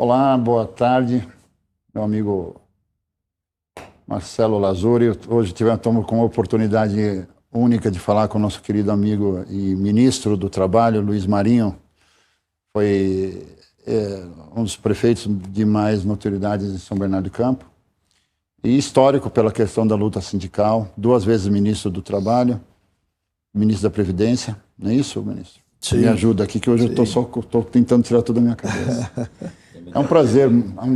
Olá, boa tarde, meu amigo Marcelo Lazzuri. Hoje estamos com uma oportunidade única de falar com o nosso querido amigo e ministro do Trabalho, Luiz Marinho. Foi um dos prefeitos de mais notoriedade em São Bernardo do Campo e histórico pela questão da luta sindical, 2 vezes ministro do Trabalho, ministro da Previdência, não é isso, ministro? Sim. Me ajuda aqui, que hoje eu estou tentando tirar tudo da minha cabeça. É um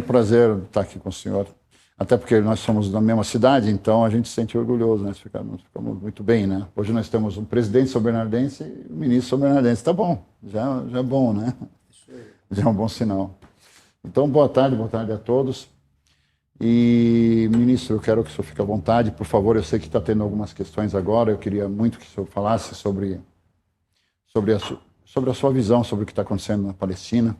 prazer estar aqui com o senhor, até porque nós somos da mesma cidade, então a gente se sente orgulhoso, né? Ficamos muito bem, né? Hoje nós temos um presidente são-bernardense e um ministro são-bernardense. Tá bom, já é bom, né? Já é um bom sinal. Então, boa tarde a todos. E, ministro, eu quero que o senhor fique à vontade, por favor. Eu sei que está tendo algumas questões agora, eu queria muito que o senhor falasse sobre a sua visão sobre o que está acontecendo na Palestina,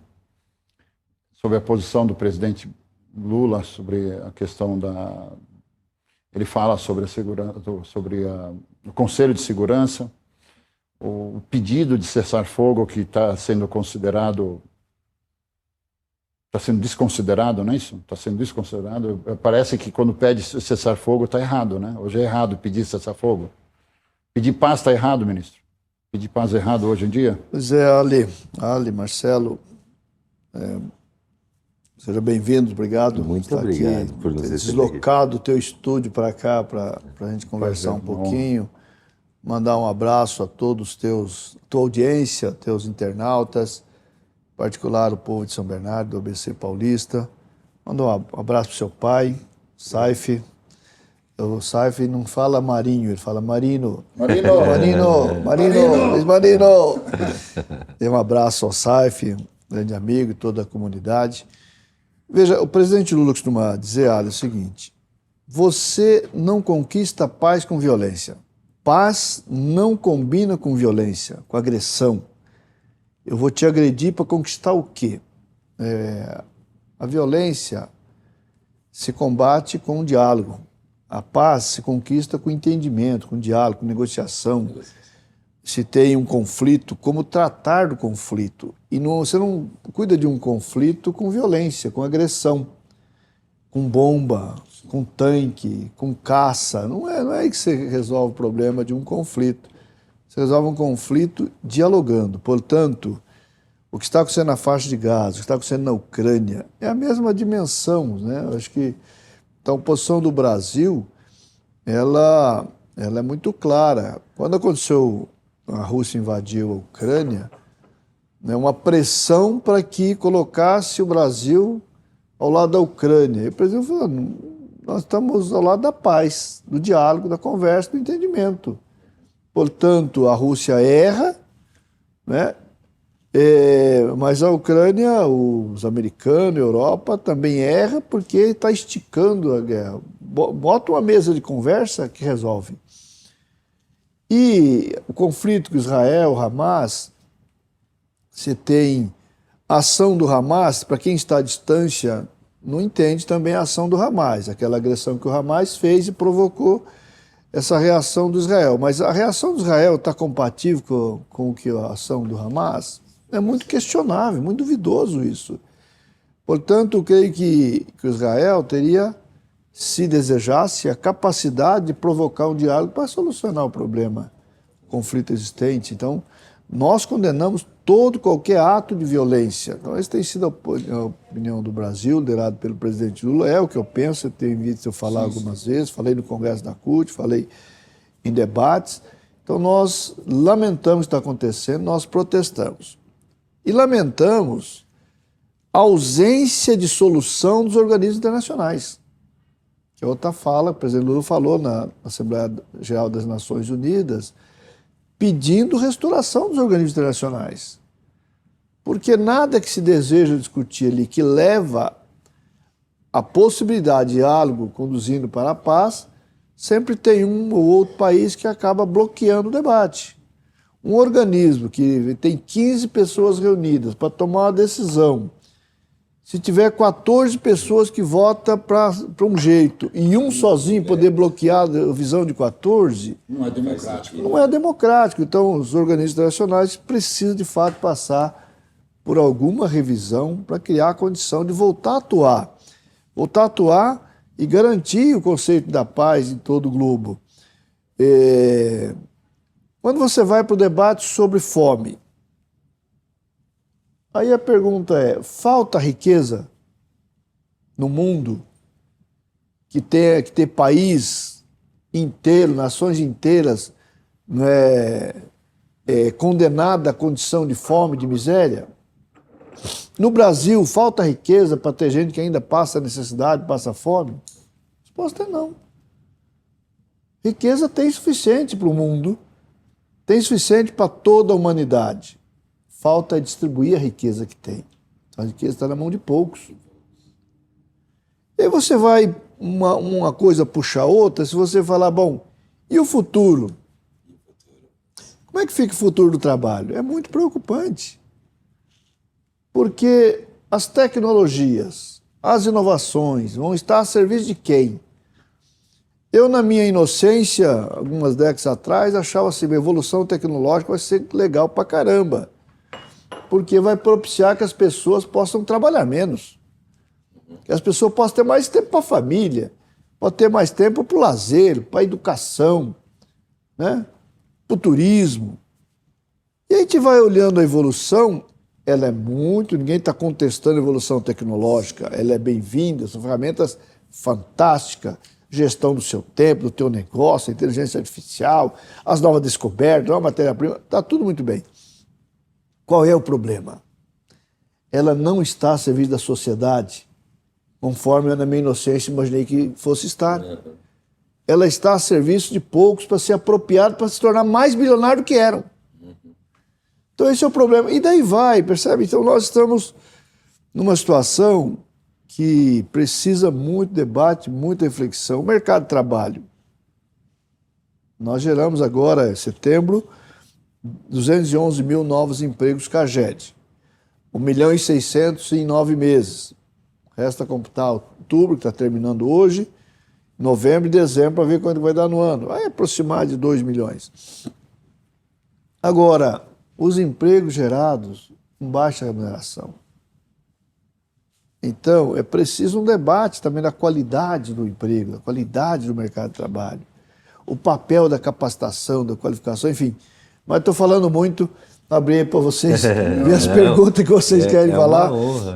sobre a posição do presidente Lula, sobre a questão da... Ele fala sobre a segurança, o Conselho de Segurança, o pedido de cessar-fogo que está sendo considerado... Está sendo desconsiderado, não é isso? Está sendo desconsiderado. Parece que quando pede cessar-fogo está errado, né? Hoje é errado pedir cessar-fogo. Pedir paz está errado, ministro? Pedir paz é errado hoje em dia? Pois é, Ali, Marcelo, seja bem-vindo, obrigado. Muito obrigado por nos receber. Deslocado o teu estúdio para cá, para a gente conversar um pouquinho, mandar um abraço a todos tua audiência, teus internautas, em particular o povo de São Bernardo, do ABC Paulista. Manda um abraço para o seu pai, Saif. O Saif não fala Marinho, ele fala Marino. Marino. Dê um abraço ao Saif, um grande amigo e toda a comunidade. Veja, o presidente Lula costuma dizer, o seguinte: você não conquista paz com violência. Paz não combina com violência, com agressão. Eu vou te agredir para conquistar o quê? A violência se combate com o diálogo. A paz se conquista com entendimento, com diálogo, com negociação. Se tem um conflito, como tratar do conflito. E você não cuida de um conflito com violência, com agressão, com bomba, com tanque, com caça. Não é aí que você resolve o problema de um conflito. Você resolve um conflito dialogando. Portanto, o que está acontecendo na faixa de Gaza, o que está acontecendo na Ucrânia, é a mesma dimensão, né? Eu acho que então, a posição do Brasil, ela é muito clara. Quando aconteceu, a Rússia invadiu a Ucrânia, né, uma pressão para que colocasse o Brasil ao lado da Ucrânia. E o presidente falou, nós estamos ao lado da paz, do diálogo, da conversa, do entendimento. Portanto, a Rússia erra, né? Mas a Ucrânia, os americanos, a Europa também erra porque está esticando a guerra. Bota uma mesa de conversa que resolve. E o conflito com Israel, Hamas, você tem a ação do Hamas, para quem está à distância, não entende também a ação do Hamas, aquela agressão que o Hamas fez e provocou essa reação do Israel. Mas a reação do Israel está compatível com a ação do Hamas? É muito questionável, muito duvidoso isso. Portanto, eu creio que o Israel teria, se desejasse, a capacidade de provocar um diálogo para solucionar o problema, o conflito existente. Então, nós condenamos qualquer ato de violência. Então, essa tem sido a opinião do Brasil, liderado pelo presidente Lula. É o que eu penso, eu tenho visto eu falar algumas vezes, falei no Congresso da CUT, falei em debates. Então, nós lamentamos o que está acontecendo, nós protestamos. E lamentamos a ausência de solução dos organismos internacionais. Que é outra fala, o presidente Lula falou na Assembleia Geral das Nações Unidas, pedindo restauração dos organismos internacionais. Porque nada que se deseja discutir ali que leva a possibilidade de diálogo conduzindo para a paz, sempre tem um ou outro país que acaba bloqueando o debate. Um organismo que tem 15 pessoas reunidas para tomar uma decisão, se tiver 14 pessoas que votam para um jeito e um sozinho poder bloquear a visão de 14... Não é democrático. Não é democrático. Então, os organismos internacionais precisam, de fato, passar por alguma revisão para criar a condição de voltar a atuar. Voltar a atuar e garantir o conceito da paz em todo o globo. Quando você vai para o debate sobre fome, aí a pergunta é, falta riqueza no mundo que ter país inteiro, nações inteiras, condenada à condição de fome, de miséria? No Brasil, falta riqueza para ter gente que ainda passa necessidade, passa fome? A resposta é não. Riqueza tem suficiente para o mundo, tem suficiente para toda a humanidade. Falta é distribuir a riqueza que tem. A riqueza está na mão de poucos. E aí você vai, uma coisa puxa a outra, se você falar, bom, e o futuro? Como é que fica o futuro do trabalho? É muito preocupante. Porque as tecnologias, as inovações vão estar a serviço de quem? Eu, na minha inocência, algumas décadas atrás, achava assim, a evolução tecnológica vai ser legal pra caramba, porque vai propiciar que as pessoas possam trabalhar menos, que as pessoas possam ter mais tempo para a família, possam ter mais tempo para o lazer, para a educação, né? Para o turismo. E a gente vai olhando a evolução, ela é muito, ninguém está contestando a evolução tecnológica, ela é bem-vinda, são ferramentas fantásticas, gestão do seu tempo, do teu negócio, a inteligência artificial, as novas descobertas, a matéria-prima, está tudo muito bem. Qual é o problema? Ela não está a serviço da sociedade, conforme eu, na minha inocência, imaginei que fosse estar. Ela está a serviço de poucos para ser apropriado, para se tornar mais bilionário do que eram. Então esse é o problema. E daí vai, percebe? Então nós estamos numa situação que precisa muito debate, muita reflexão. O mercado de trabalho. Nós geramos agora, em setembro, 211 mil novos empregos CAGED. 1.600.000 em 9 meses. Resta computar outubro, que está terminando hoje, novembro e dezembro, para ver quanto vai dar no ano. Vai aproximar de 2 milhões. Agora, os empregos gerados com baixa remuneração. Então, é preciso um debate também da qualidade do emprego, da qualidade do mercado de trabalho, o papel da capacitação, da qualificação, enfim. Mas estou falando muito, abri para vocês ver as perguntas que vocês querem falar,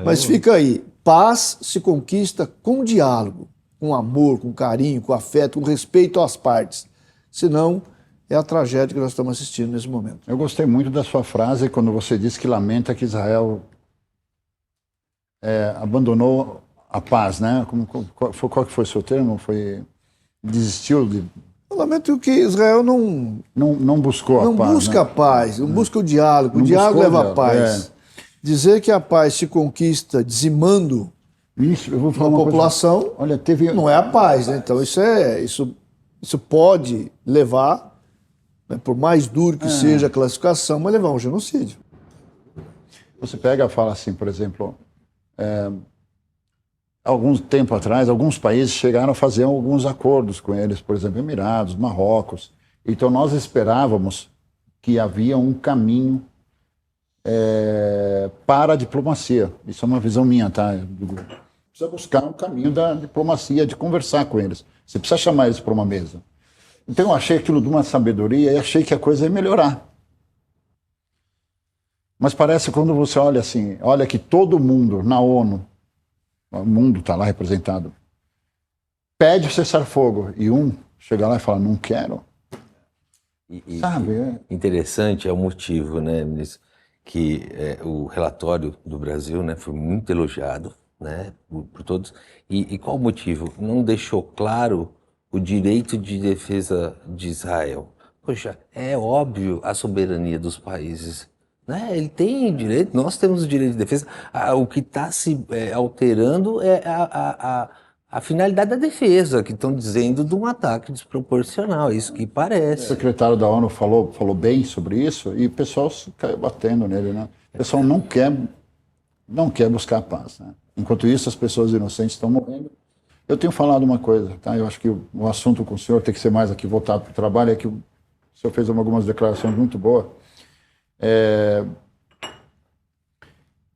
mas fica aí. Paz se conquista com diálogo, com amor, com carinho, com afeto, com respeito às partes. Senão, é a tragédia que nós estamos assistindo nesse momento. Eu gostei muito da sua frase quando você disse que lamenta que Israel abandonou a paz, né? Qual que foi o seu termo? Desistiu de... Eu lamento que Israel não buscou a paz. Não busca a paz, não busca o diálogo. O diálogo leva a paz. Dizer que a paz se conquista dizimando eu vou falar a uma população coisa. Olha, não é a paz, né? Então isso pode levar, né, por mais duro que seja a classificação, mas levar a um genocídio. Você pega e fala assim, por exemplo, algum tempo atrás, alguns países chegaram a fazer alguns acordos com eles, por exemplo, Emirados, Marrocos. Então nós esperávamos que havia um caminho para a diplomacia. Isso é uma visão minha, tá? Precisa buscar um caminho da diplomacia, de conversar com eles. Você precisa chamar eles para uma mesa. Então eu achei aquilo de uma sabedoria e achei que a coisa ia melhorar. Mas parece quando você olha assim, olha que todo mundo na ONU, o mundo está lá representado, pede cessar-fogo e um chega lá e fala, não quero. Sabe? Interessante é o motivo, né, ministro, que o relatório do Brasil, né, foi muito elogiado, né, por todos. E qual o motivo? Não deixou claro o direito de defesa de Israel. Poxa, é óbvio a soberania dos países, né? Ele tem direito, nós temos o direito de defesa. O que está se alterando é a finalidade da defesa, que estão dizendo de um ataque desproporcional, isso que parece. O secretário da ONU falou bem sobre isso e o pessoal caiu batendo nele, né? O pessoal não quer buscar a paz, né? Enquanto isso, as pessoas inocentes estão morrendo. Eu tenho falado uma coisa, tá? Eu acho que o assunto com o senhor tem que ser mais aqui voltado para o trabalho, é que o senhor fez algumas declarações muito boas.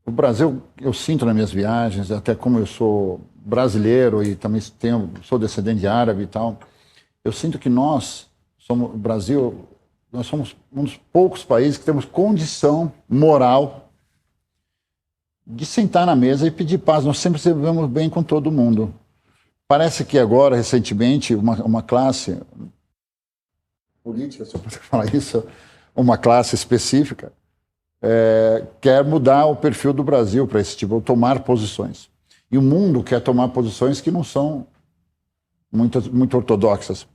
O Brasil, eu sinto nas minhas viagens, até como eu sou brasileiro e também sou descendente de árabe e tal, eu sinto que nós somos, o Brasil, nós somos um dos poucos países que temos condição moral de sentar na mesa e pedir paz. Nós sempre vivemos bem com todo mundo. Parece que agora, recentemente, uma classe política, se eu posso falar isso, uma classe específica, quer mudar o perfil do Brasil para esse tipo, tomar posições. E o mundo quer tomar posições que não são muito ortodoxas.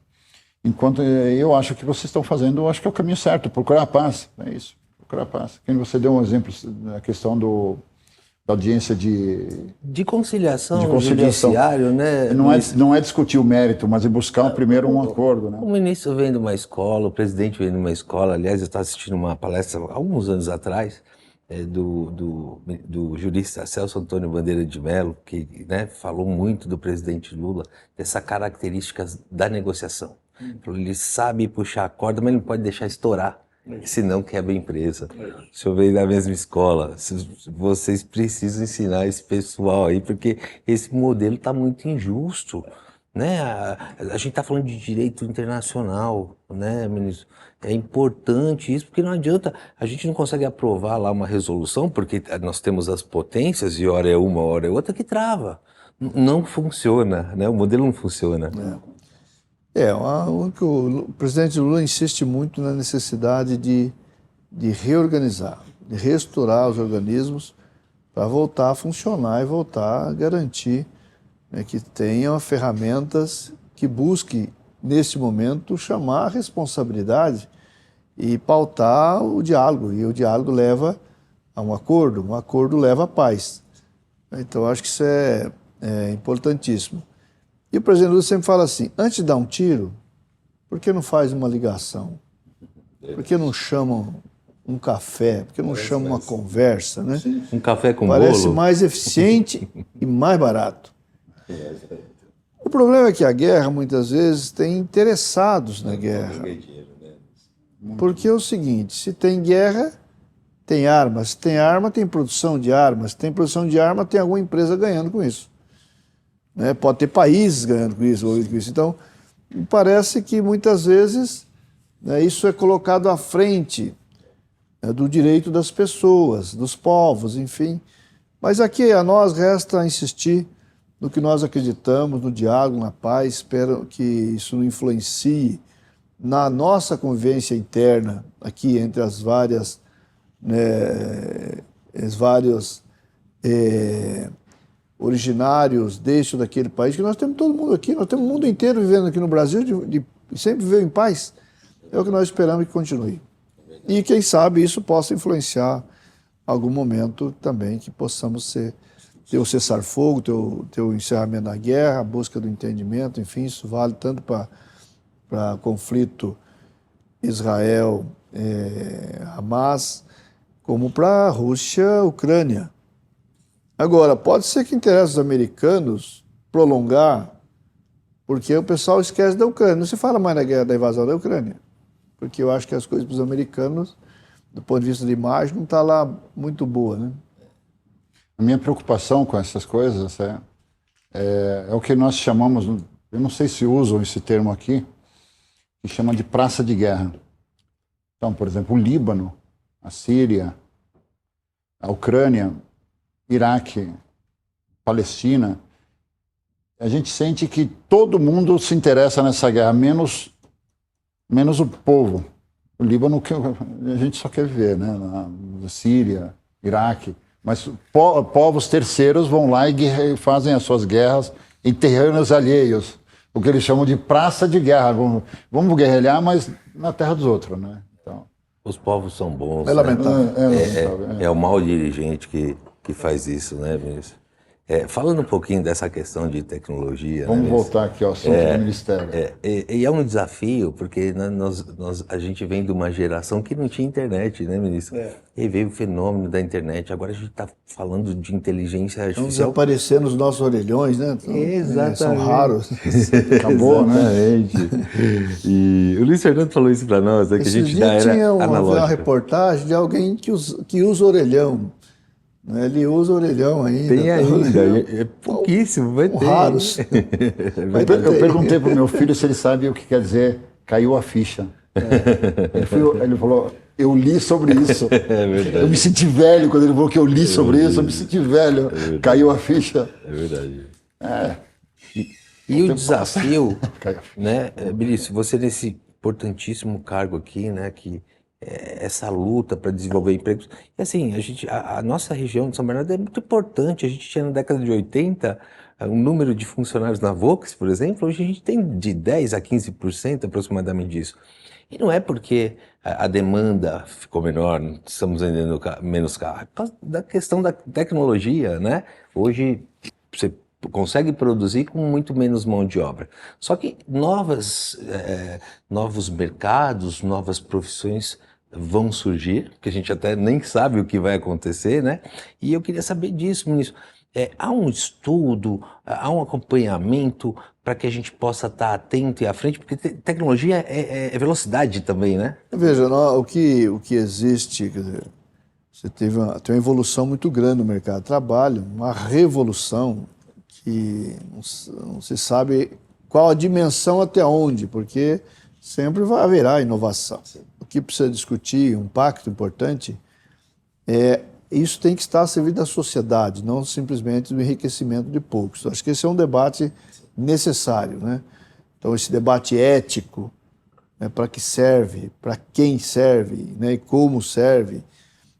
Enquanto eu acho que vocês estão fazendo, eu acho que é o caminho certo, procurar a paz. É isso, procurar a paz. Quem você deu um exemplo da questão da audiência de conciliação, conciliação. Judiciário, né? Não é discutir o mérito, mas é buscar primeiro um acordo, né? O ministro vem de uma escola, o presidente vem de uma escola. Aliás, eu estava assistindo uma palestra alguns anos atrás do jurista Celso Antônio Bandeira de Mello, que, né, falou muito do presidente Lula, dessas características da negociação. Ele sabe puxar a corda, mas ele não pode deixar estourar, senão quebra a empresa. O senhor veio da mesma escola, vocês precisam ensinar esse pessoal aí, porque esse modelo está muito injusto, né? A gente está falando de direito internacional, né, ministro? É importante isso, porque não adianta, a gente não consegue aprovar lá uma resolução, porque nós temos as potências, e hora é uma, hora é outra, que trava. Não funciona, né? O modelo não funciona. O presidente Lula insiste muito na necessidade de reorganizar, de restaurar os organismos para voltar a funcionar e voltar a garantir, né, que tenham ferramentas que busquem, neste momento, chamar a responsabilidade e pautar o diálogo. E o diálogo leva a um acordo leva à paz. Então, acho que isso é importantíssimo. E o presidente Lula sempre fala assim, antes de dar um tiro, por que não faz uma ligação? Por que não chamam um café? Por que não chamam uma conversa, né? Um café com Parece bolo? mais eficiente e mais barato. O problema é que a guerra, muitas vezes, tem interessados na guerra. Porque é o seguinte, se tem guerra, tem armas. Se tem arma, tem produção de armas. Se tem produção de arma, tem alguma empresa ganhando com isso. Né? Pode ter países ganhando com isso. Então, parece que muitas vezes, né, isso é colocado à frente, né, do direito das pessoas, dos povos, enfim. Mas aqui a nós resta insistir no que nós acreditamos, no diálogo, na paz. Espero que isso não influencie na nossa convivência interna, aqui entre as várias, né, originários deste ou daquele país, que nós temos todo mundo aqui, nós temos o mundo inteiro vivendo aqui no Brasil, sempre viveu em paz. É o que nós esperamos que continue. E quem sabe isso possa influenciar algum momento também que possamos ter o cessar-fogo, ter o encerramento da guerra, a busca do entendimento, enfim, isso vale tanto para conflito Israel-Hamas, como para a Rússia-Ucrânia. Agora, pode ser que interesse os americanos prolongar, porque o pessoal esquece da Ucrânia. Não se fala mais na guerra da invasão da Ucrânia, porque eu acho que as coisas para os americanos, do ponto de vista de imagem, não está lá muito boa, né? A minha preocupação com essas coisas é o que nós chamamos, eu não sei se usam esse termo aqui, que chama de praça de guerra. Então, por exemplo, o Líbano, a Síria, a Ucrânia, Iraque, Palestina, a gente sente que todo mundo se interessa nessa guerra, menos o povo. O Líbano, a gente só quer viver, né? Na Síria, Iraque. Mas povos terceiros vão lá e fazem as suas guerras em terrenos alheios, o que eles chamam de praça de guerra. Vamos guerrilhar, mas na terra dos outros, né? Então, os povos são bons. É lamentável. É o mau dirigente que faz isso, né, ministro? Falando um pouquinho dessa questão de tecnologia... Vamos, né, voltar aqui ao assunto do Ministério. E é um desafio, porque a gente vem de uma geração que não tinha internet, né, ministro? E veio o fenômeno da internet. Agora a gente está falando de inteligência Estão artificial. desaparecendo os nossos orelhões, né? Exatamente. São raros. Acabou, Exatamente. E o Luiz Fernando falou isso para nós, né, que a gente já era tinha analógico. uma reportagem de alguém que usa orelhão. Né? Ele usa orelhão ainda. Tem ainda, é pouquíssimo, vai ter. Raros. Eu perguntei pro meu filho se ele sabe o que quer dizer caiu a ficha. Ele falou, eu li sobre isso. É verdade. Eu me senti velho quando ele falou que eu li sobre isso, eu me senti velho. Caiu a ficha. É verdade. É. E o desafio, Caiu a ficha. né, Benício, você nesse importantíssimo cargo aqui, né, que essa luta para desenvolver empregos. E assim, a nossa região de São Bernardo é muito importante. A gente tinha na década de 80 um número de funcionários na Volks, por exemplo, hoje a gente tem de 10 a 15% aproximadamente disso. E não é porque a demanda ficou menor, estamos vendendo menos carro, é por causa da questão da tecnologia, né? Hoje você consegue produzir com muito menos mão de obra. Só que novos mercados, novas profissões vão surgir, que a gente até nem sabe o que vai acontecer, né? E eu queria saber disso, ministro. Há um estudo, há um acompanhamento para que a gente possa estar atento e à frente, porque tecnologia é velocidade também, né? Veja, o que existe, quer dizer, você tem uma evolução muito grande no mercado de trabalho, uma revolução que não se sabe qual a dimensão até onde, porque sempre haverá inovação. O que precisa discutir, um pacto importante, isso tem que estar a serviço da sociedade, não simplesmente do enriquecimento de poucos. Acho que esse é um debate necessário, né? Então, esse debate ético, né, para que serve, para quem serve, né, e como serve.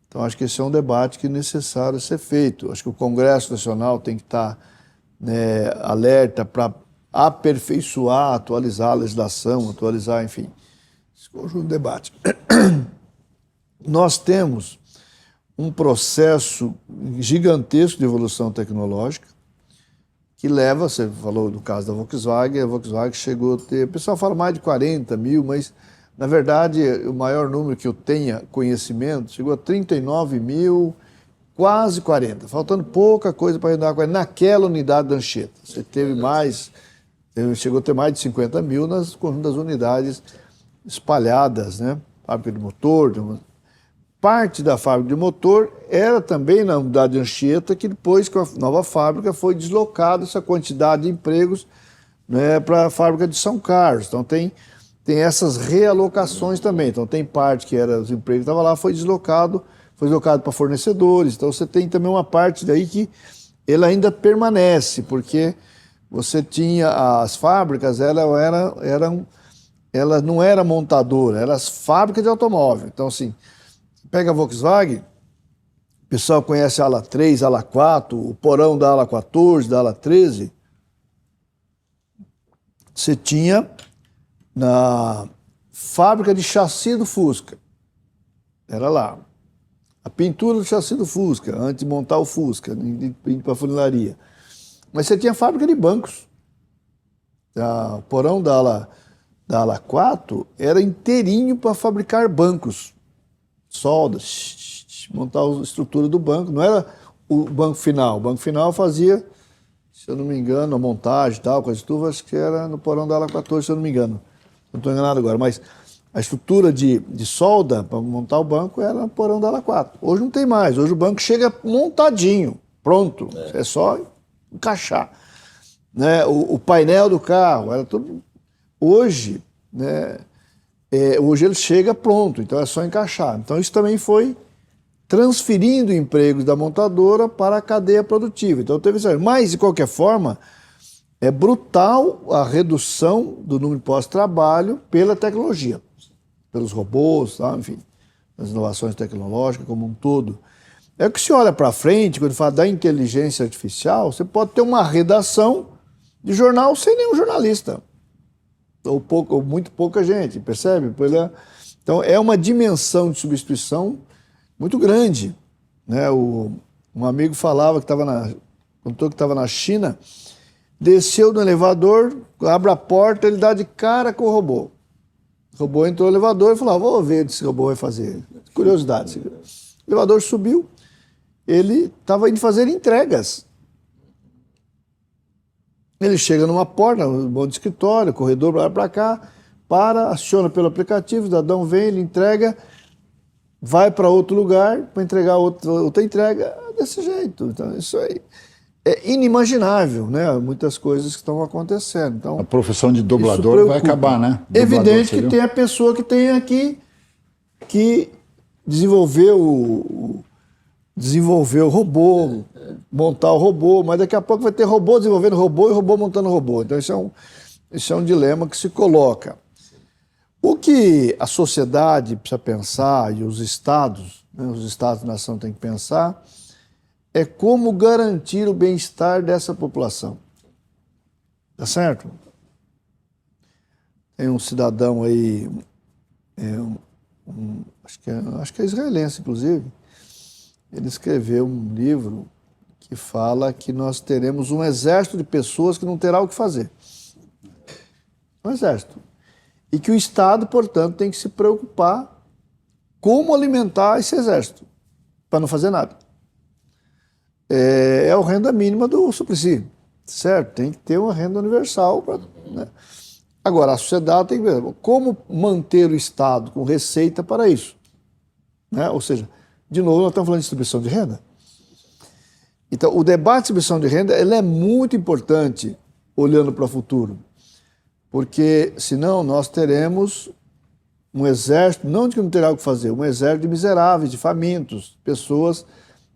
Então, acho que esse é um debate que é necessário ser feito. Acho que o Congresso Nacional tem que estar, né, alerta para aperfeiçoar, atualizar a legislação, atualizar, enfim, esse conjunto de debate. Nós temos um processo gigantesco de evolução tecnológica que leva, você falou do caso da Volkswagen, a Volkswagen chegou a ter, o pessoal fala mais de 40 mil, mas na verdade o maior número que eu tenha conhecimento chegou a 39 mil, quase 40, faltando pouca coisa para arredondar 40 naquela unidade da Anchieta. Você teve mais, chegou a ter mais de 50 mil nas conjunto das unidades espalhadas, né? Fábrica de motor, parte da fábrica de motor era também na unidade de Anchieta, que depois, com a nova fábrica, foi deslocada essa quantidade de empregos, né, para a fábrica de São Carlos. Então, tem essas realocações também. Então, tem parte que era os empregos que estavam lá, foi deslocado para fornecedores. Então, você tem também uma parte daí que ela ainda permanece, porque você tinha as fábricas, ela não era montadora, eram as fábricas de automóvel. Então, assim, pega a Volkswagen, o pessoal conhece a ala 3, a ala 4, o porão da ala 14, da ala 13. Você tinha na fábrica de chassi do Fusca, era lá. A pintura do chassi do Fusca, antes de montar o Fusca, indo para a funilaria. Mas você tinha fábrica de bancos. O porão da ala 4 era inteirinho para fabricar bancos. Solda, montar a estrutura do banco. Não era o banco final. O banco final fazia, se eu não me engano, a montagem e tal, com as estufas, acho que era no porão da ala 14, se eu não me engano. Não estou enganado agora, mas a estrutura de solda para montar o banco era no porão da ala 4. Hoje não tem mais. Hoje o banco chega montadinho, pronto. É só encaixar. Né? O painel do carro era tudo. Hoje, né? Hoje ele chega pronto, então é só encaixar. Então isso também foi transferindo empregos da montadora para a cadeia produtiva. Então teve isso. Mas, de qualquer forma, é brutal a redução do número de pós-trabalho pela tecnologia, pelos robôs, tá? Enfim, as inovações tecnológicas como um todo. É que se olha para frente, quando fala da inteligência artificial, você pode ter uma redação de jornal sem nenhum jornalista. Ou muito pouca gente, percebe? Então, é uma dimensão de substituição muito grande. Né? Um amigo falava contou que estava na China, desceu do elevador, abre a porta, ele dá de cara com o robô. O robô entrou no elevador e falou, vou ver o que esse robô vai fazer. Curiosidade. O elevador subiu, ele estava indo fazer entregas. Ele chega numa porta, um bom de escritório, corredor para lá para cá, aciona pelo aplicativo, o cidadão vem, ele entrega, vai para outro lugar para entregar outra entrega, desse jeito. Então, isso aí é inimaginável, né? Muitas coisas que estão acontecendo. Então, A profissão de isso dublador vai preocupa. acabar, né? Evidente Dublador, que seria? tem a pessoa que tem aqui que desenvolver o robô, montar o robô, mas daqui a pouco vai ter robô desenvolvendo robô e robô montando robô. Então isso é um dilema que se coloca. O que a sociedade precisa pensar e os estados, né, os estados-nação têm que pensar, é como garantir o bem-estar dessa população. Tá certo? Tem um cidadão aí, acho que é israelense, inclusive, ele escreveu um livro que fala que nós teremos um exército de pessoas que não terá o que fazer. Um exército. E que o Estado, portanto, tem que se preocupar como alimentar esse exército, para não fazer nada. É a renda mínima do Suplicy, certo? Tem que ter uma renda universal. Né? Agora, a sociedade tem que ver como manter o Estado com receita para isso. Né? Ou seja, de novo, nós estamos falando de distribuição de renda. Então, o debate de distribuição de renda ele é muito importante olhando para o futuro. Porque, senão, nós teremos um exército, não de que não terá o que fazer, um exército de miseráveis, de famintos, pessoas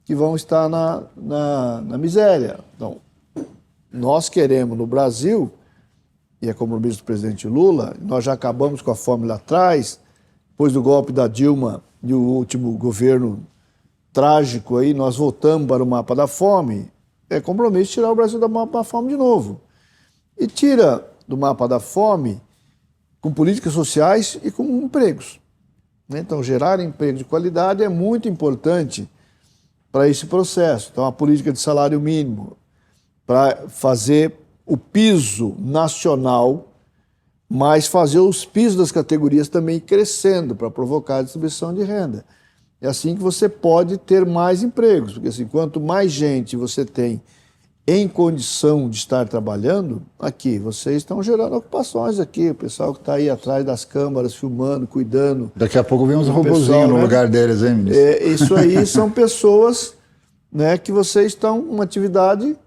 que vão estar na miséria. Então, nós queremos no Brasil, e é compromisso do presidente Lula, nós já acabamos com a fome lá atrás, depois do golpe da Dilma e o último governo trágico aí, nós voltamos para o mapa da fome, é compromisso tirar o Brasil do mapa da fome de novo. E tira do mapa da fome com políticas sociais e com empregos. Então, gerar emprego de qualidade é muito importante para esse processo. Então, a política de salário mínimo, para fazer o piso nacional, mas fazer os pisos das categorias também crescendo, para provocar a distribuição de renda. É assim que você pode ter mais empregos, porque assim, quanto mais gente você tem em condição de estar trabalhando, aqui, vocês estão gerando ocupações aqui, o pessoal que está aí atrás das câmaras, filmando, cuidando. Daqui a pouco vem uns robozinhos pessoal, no né? lugar deles, hein, ministro? Isso aí são pessoas, né, que vocês estão uma atividade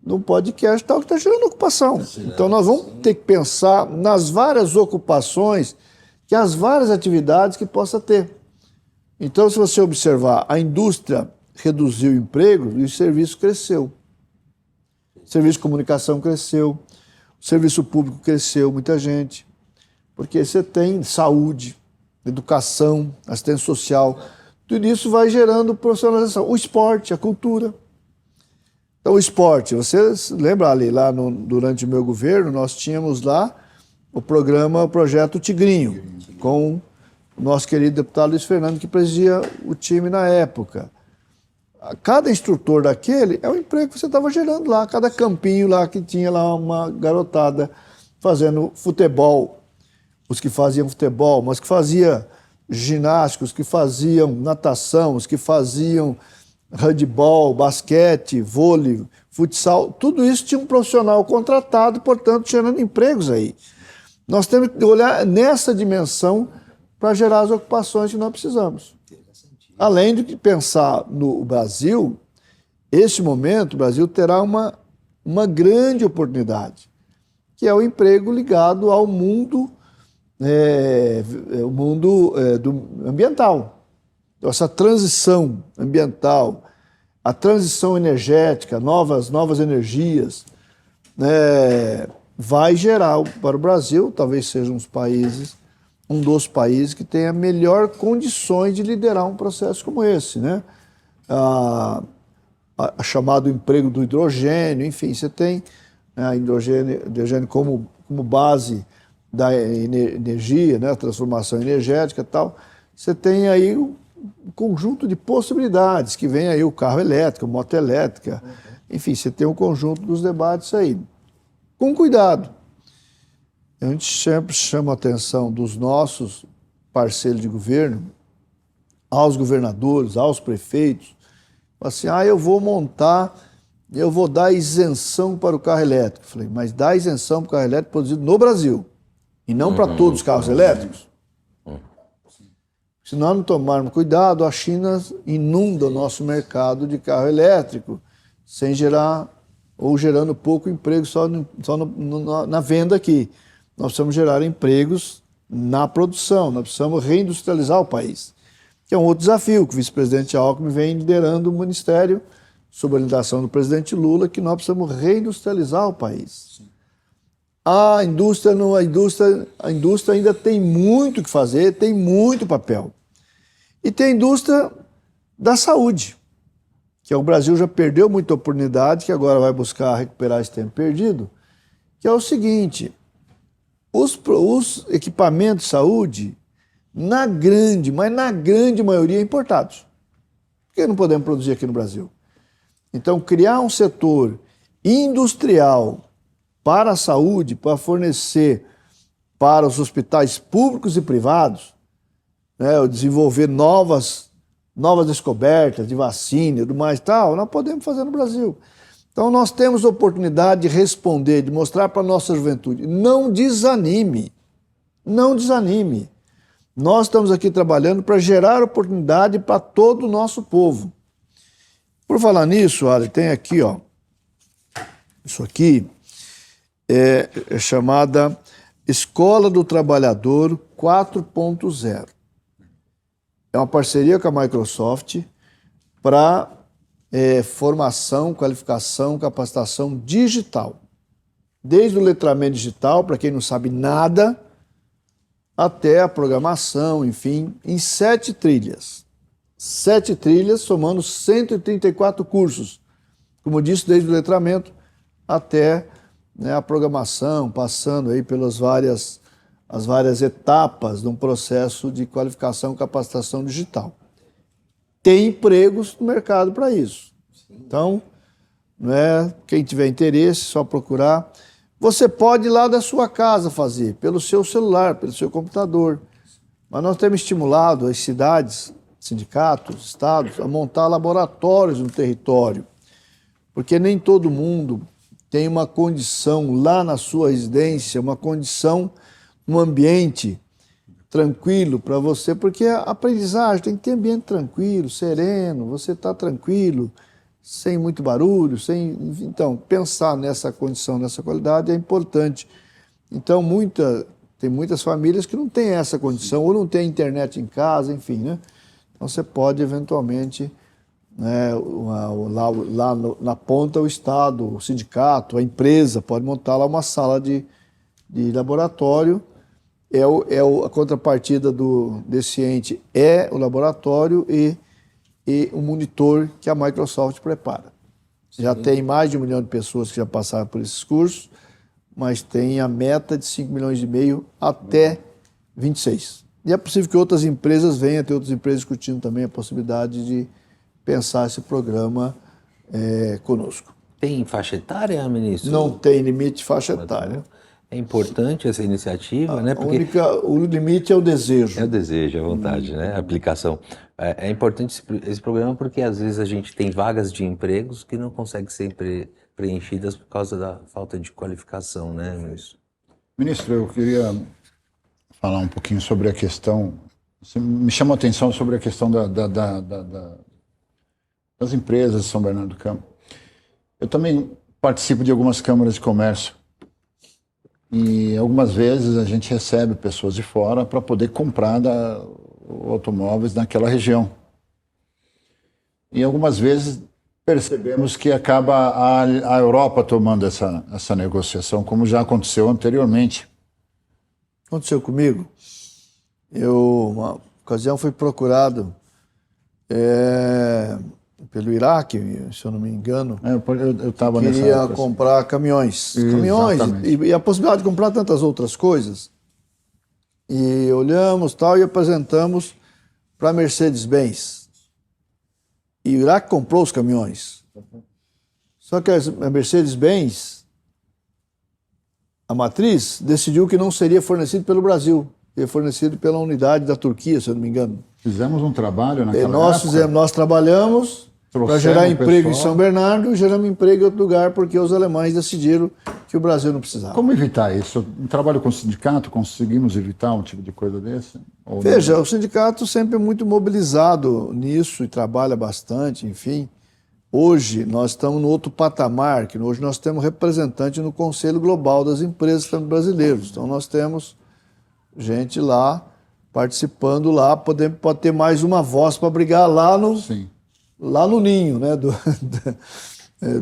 num podcast tal que está gerando ocupação. Então nós vamos ter que pensar nas várias ocupações, que as várias atividades que possa ter. Então, se você observar, a indústria reduziu o emprego e o serviço cresceu. O serviço de comunicação cresceu, o serviço público cresceu, muita gente. Porque você tem saúde, educação, assistência social, tudo isso vai gerando profissionalização. O esporte, a cultura. Então, o esporte, você lembra ali, durante o meu governo, nós tínhamos lá o projeto Tigrinho, com o nosso querido deputado Luiz Fernando, que presidia o time na época. Cada instrutor daquele é o emprego que você estava gerando lá, cada campinho lá que tinha lá uma garotada fazendo futebol, os que faziam futebol, mas que fazia ginástica, os que faziam natação, os que faziam handebol, basquete, vôlei, futsal, tudo isso tinha um profissional contratado, portanto, gerando empregos aí. Nós temos que olhar nessa dimensão para gerar as ocupações que nós precisamos. Além de pensar no Brasil, esse momento o Brasil terá uma grande oportunidade, que é o emprego ligado ao mundo, ambiental. Então, essa transição ambiental, a transição energética, novas energias, vai gerar para o Brasil, talvez seja um dos países que tenha melhor condições de liderar um processo como esse, né? Chamado emprego do hidrogênio, enfim, você tem a hidrogênio como base da energia, né? A transformação energética e tal. Você tem aí um conjunto de possibilidades, que vem aí o carro elétrico, a moto elétrica, enfim, você tem um conjunto dos debates aí. Com cuidado. A gente sempre chama a atenção dos nossos parceiros de governo, aos governadores, aos prefeitos, assim, eu vou dar isenção para o carro elétrico. Falei, mas dá isenção para o carro elétrico produzido no Brasil, e não para todos os carros elétricos. Se nós não tomarmos cuidado, a China inunda o nosso mercado de carro elétrico, sem gerar, ou gerando pouco emprego só na venda aqui. Nós precisamos gerar empregos na produção, nós precisamos reindustrializar o país, que é um outro desafio que o vice-presidente Alckmin vem liderando o ministério, sob a orientação do presidente Lula, que nós precisamos reindustrializar o país. A indústria ainda tem muito o que fazer, tem muito papel. E tem a indústria da saúde, que o Brasil já perdeu muita oportunidade, que agora vai buscar recuperar esse tempo perdido, que é o seguinte: os equipamentos de saúde, na grande maioria, importados. Por que não podemos produzir aqui no Brasil? Então, criar um setor industrial para a saúde, para fornecer para os hospitais públicos e privados, né, desenvolver novas descobertas de vacina e tudo mais tal, nós podemos fazer no Brasil. Então, nós temos a oportunidade de responder, de mostrar para a nossa juventude: não desanime, não desanime. Nós estamos aqui trabalhando para gerar oportunidade para todo o nosso povo. Por falar nisso, olha, tem aqui, ó, isso aqui é chamada Escola do Trabalhador 4.0. É uma parceria com a Microsoft para formação, qualificação, capacitação digital. Desde o letramento digital, para quem não sabe nada, até a programação, enfim, em 7 trilhas. 7 trilhas, somando 134 cursos. Como disse, desde o letramento até, né, a programação, passando aí pelas as várias etapas de um processo de qualificação e capacitação digital. Tem empregos no mercado para isso. Então, né, quem tiver interesse, só procurar. Você pode ir lá da sua casa fazer, pelo seu celular, pelo seu computador. Mas nós temos estimulado as cidades, sindicatos, estados, a montar laboratórios no território. Porque nem todo mundo tem uma condição lá na sua residência, uma condição, um ambiente tranquilo para você, porque a aprendizagem tem que ter ambiente tranquilo, sereno, você está tranquilo, sem muito barulho, então, pensar nessa condição, nessa qualidade é importante. Então, tem muitas famílias que não têm essa condição, ou não têm internet em casa, enfim, né? Então, você pode, eventualmente, né, lá na ponta, o Estado, o sindicato, a empresa, pode montar lá uma sala de laboratório. A contrapartida desse ente é o laboratório e o monitor que a Microsoft prepara. Sim. Já tem mais de 1 milhão de pessoas que já passaram por esses cursos, mas tem a meta de 5,5 milhões até 26. E é possível que outras empresas venham, ter outras empresas discutindo também a possibilidade de pensar esse programa conosco. Tem faixa etária, ministro? Não tem limite de faixa etária. É importante essa iniciativa, né? Porque o limite é o desejo. É o desejo, é a vontade, né? A aplicação. É importante esse programa porque às vezes a gente tem vagas de empregos que não conseguem ser preenchidas por causa da falta de qualificação, né, ministro? Ministro, eu queria falar um pouquinho sobre a questão. Você me chamou a atenção sobre a questão das empresas de São Bernardo do Campo. Eu também participo de algumas câmaras de comércio. E algumas vezes a gente recebe pessoas de fora para poder comprar automóveis naquela região. E algumas vezes percebemos que acaba a Europa tomando essa negociação, como já aconteceu anteriormente. Aconteceu comigo. Uma ocasião fui procurado pelo Iraque, se eu não me engano. Eu estava nessa queria época, comprar caminhões. Exatamente. E a possibilidade de comprar tantas outras coisas. E olhamos tal e apresentamos para a Mercedes-Benz. E o Iraque comprou os caminhões. Só que a Mercedes-Benz, a matriz, decidiu que não seria fornecido pelo Brasil. Seria fornecido pela unidade da Turquia, se eu não me engano. Fizemos um trabalho naquela época. Nós trabalhamos para gerar emprego em pessoal. São Bernardo e geramos emprego em outro lugar, porque os alemães decidiram que o Brasil não precisava. Como evitar isso? Um trabalho com o sindicato, conseguimos evitar um tipo de coisa desse? Ou Veja, o sindicato sempre é muito mobilizado nisso e trabalha bastante, enfim. Hoje nós estamos no outro patamar, que hoje nós temos representante no Conselho Global das Empresas Brasileiras. Então nós temos gente lá participando lá, pode ter mais uma voz para brigar lá no, Sim. lá no ninho, né,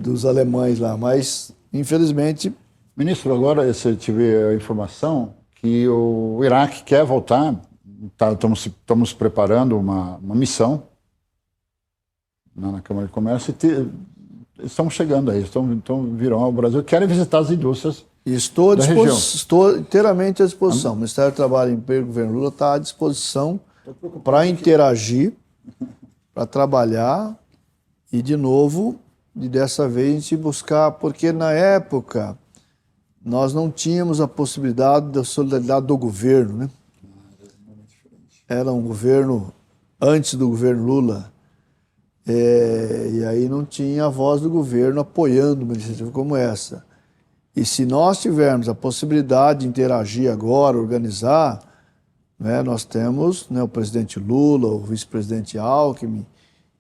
dos alemães lá. Mas, infelizmente, Ministro, agora você tive a informação que o Iraque quer voltar. Estamos preparando uma missão na Câmara de Comércio e estamos chegando aí, virão ao Brasil, querem visitar as indústrias. estou região. inteiramente à disposição. O Ministério do Trabalho e Emprego, o governo Lula está à disposição para interagir, para trabalhar e, de novo, e dessa vez a gente buscar, porque na época nós não tínhamos a possibilidade da solidariedade do governo, né? Era um governo antes do governo Lula, e aí não tinha a voz do governo apoiando uma iniciativa como essa. E se nós tivermos a possibilidade de interagir agora, organizar, né, nós temos, né, o presidente Lula, o vice-presidente Alckmin,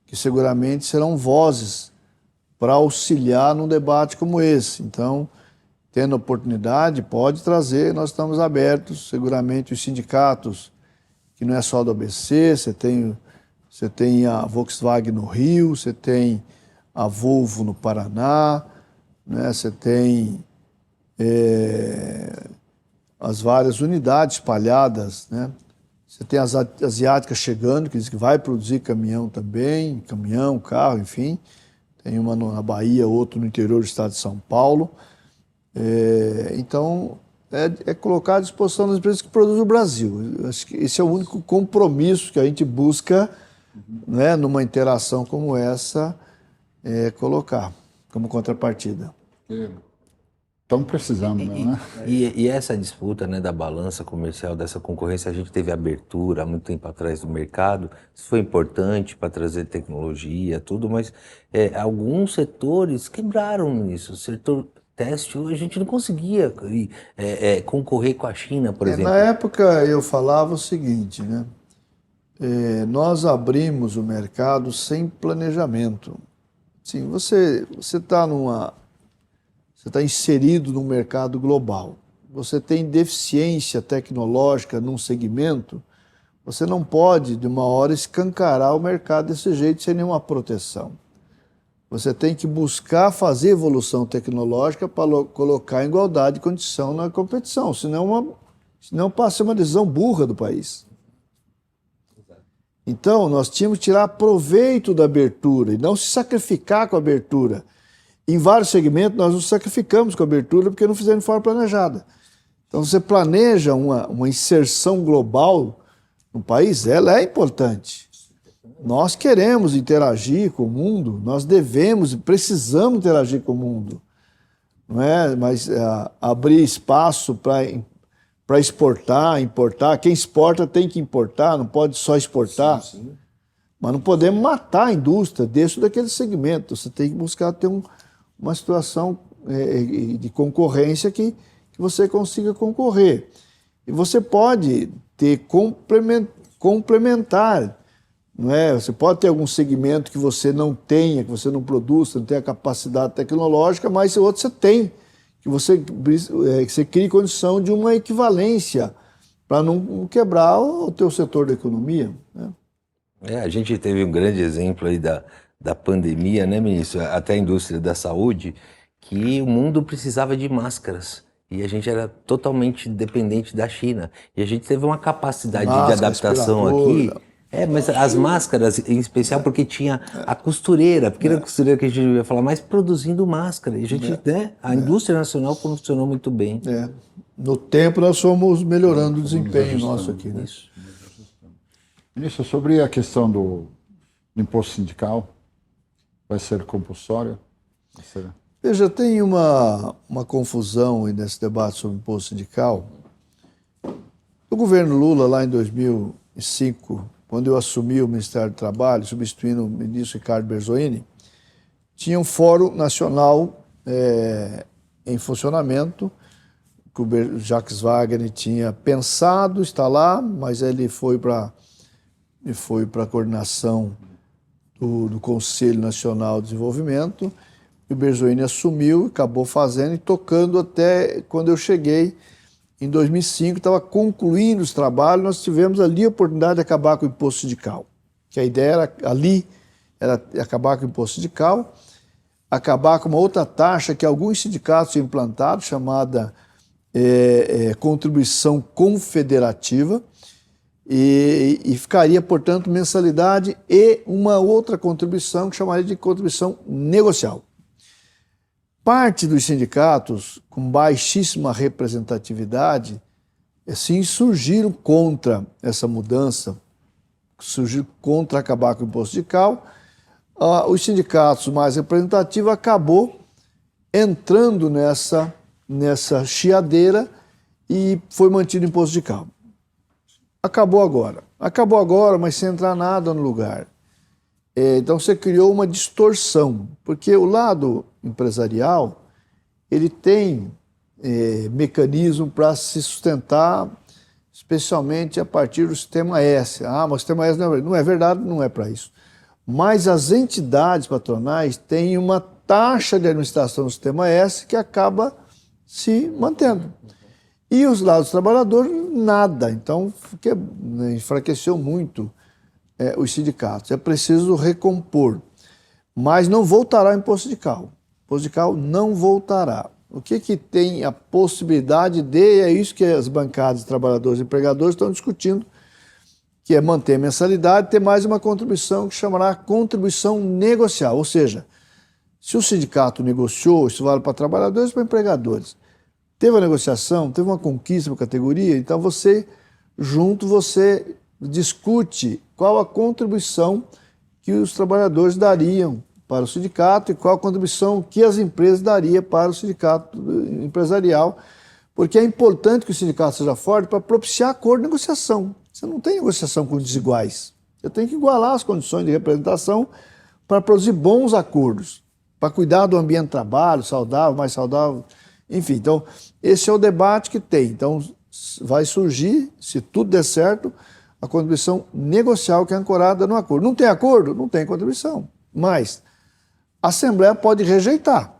que seguramente serão vozes para auxiliar num debate como esse. Então, tendo oportunidade, pode trazer, nós estamos abertos, seguramente os sindicatos, que não é só do ABC, você tem a Volkswagen no Rio, você tem a Volvo no Paraná, né, você tem as várias unidades espalhadas, né? Você tem as asiáticas chegando, que diz que vai produzir caminhão também, caminhão, carro, enfim. Tem uma na Bahia, outro no interior do estado de São Paulo. Então, é colocar à disposição das empresas que produzem no Brasil. Eu acho que esse é o único compromisso que a gente busca, né, numa interação como essa, colocar como contrapartida. Estamos precisando, né? E essa disputa, né, da balança comercial, dessa concorrência, a gente teve abertura há muito tempo atrás do mercado, isso foi importante para trazer tecnologia, tudo, mas alguns setores quebraram nisso. O setor têxtil, a gente não conseguia concorrer com a China, por exemplo. Na época eu falava o seguinte, né? Nós abrimos o mercado sem planejamento. Sim, você está inserido no mercado global, você tem deficiência tecnológica num segmento, você não pode, de uma hora, escancarar o mercado desse jeito sem nenhuma proteção. Você tem que buscar fazer evolução tecnológica para colocar em igualdade de condição na competição, senão passa uma decisão burra do país. Então, nós tínhamos que tirar proveito da abertura e não se sacrificar com a abertura. Em vários segmentos, nós nos sacrificamos com a abertura porque não fizemos de forma planejada. Então, você planeja uma inserção global no país, ela é importante. Nós queremos interagir com o mundo, nós devemos e precisamos interagir com o mundo. Não é? Mas abrir espaço para exportar, importar. Quem exporta tem que importar, não pode só exportar. Sim, sim. Mas não podemos matar a indústria desse ou daquele segmento. Você tem que buscar ter uma situação de concorrência que você consiga concorrer. E você pode ter complementar, não é? Você pode ter algum segmento que você não tenha, que você não produza, não tenha a capacidade tecnológica, mas outro você tem, que você crie condição de uma equivalência para não quebrar o teu setor da economia, né? A gente teve um grande exemplo aí da pandemia, né, ministro? Até a indústria da saúde, que o mundo precisava de máscaras e a gente era totalmente dependente da China. E a gente teve uma capacidade de adaptação aqui. Mas as máscaras, em especial, porque tinha a costureira, a pequena costureira que a gente ia falar, mas produzindo máscara. E a gente, a indústria nacional funcionou muito bem. No tempo nós fomos melhorando o desempenho nosso aqui, né? Ministro, sobre a questão do imposto sindical, vai ser compulsório? Veja, tem uma confusão aí nesse debate sobre o imposto sindical. O governo Lula, lá em 2005, quando eu assumi o Ministério do Trabalho, substituindo o ministro Ricardo Berzolini, tinha um Fórum Nacional em funcionamento, que o Jacques Wagner tinha pensado instalar, mas ele foi para a coordenação do Conselho Nacional de Desenvolvimento, e o Berzoini assumiu, acabou fazendo e tocando até quando eu cheguei em 2005, estava concluindo os trabalhos, nós tivemos ali a oportunidade de acabar com o imposto sindical, que a ideia era acabar com o imposto sindical, acabar com uma outra taxa que alguns sindicatos tinham implantado, chamada contribuição confederativa, e ficaria, portanto, mensalidade e uma outra contribuição que chamaria de contribuição negocial. Parte dos sindicatos, com baixíssima representatividade, se insurgiram contra essa mudança, surgiram contra acabar com o imposto sindical. Os sindicatos mais representativos acabou entrando nessa chiadeira e foi mantido o imposto sindical. Acabou agora, mas sem entrar nada no lugar. Então você criou uma distorção, porque o lado empresarial ele tem mecanismo para se sustentar, especialmente a partir do sistema S. Mas o sistema S não é verdade, não é para isso. Mas as entidades patronais têm uma taxa de administração do sistema S que acaba se mantendo. E os lados trabalhadores, nada. Então, enfraqueceu muito os sindicatos. É preciso recompor. Mas não voltará o imposto sindical. O imposto sindical não voltará. O que tem a possibilidade de, é isso que as bancadas de trabalhadores e empregadores estão discutindo, que é manter a mensalidade e ter mais uma contribuição que chamará contribuição negocial. Ou seja, se o sindicato negociou, isso vale para trabalhadores e para empregadores. Teve uma negociação, teve uma conquista para a categoria, então você discute qual a contribuição que os trabalhadores dariam para o sindicato e qual a contribuição que as empresas dariam para o sindicato empresarial, porque é importante que o sindicato seja forte para propiciar acordo de negociação. Você não tem negociação com desiguais. Você tem que igualar as condições de representação para produzir bons acordos, para cuidar do ambiente de trabalho, saudável, mais saudável, enfim. Então, esse é o debate que tem. Então, vai surgir, se tudo der certo, a contribuição negocial que é ancorada no acordo. Não tem acordo? Não tem contribuição. Mas a Assembleia pode rejeitar.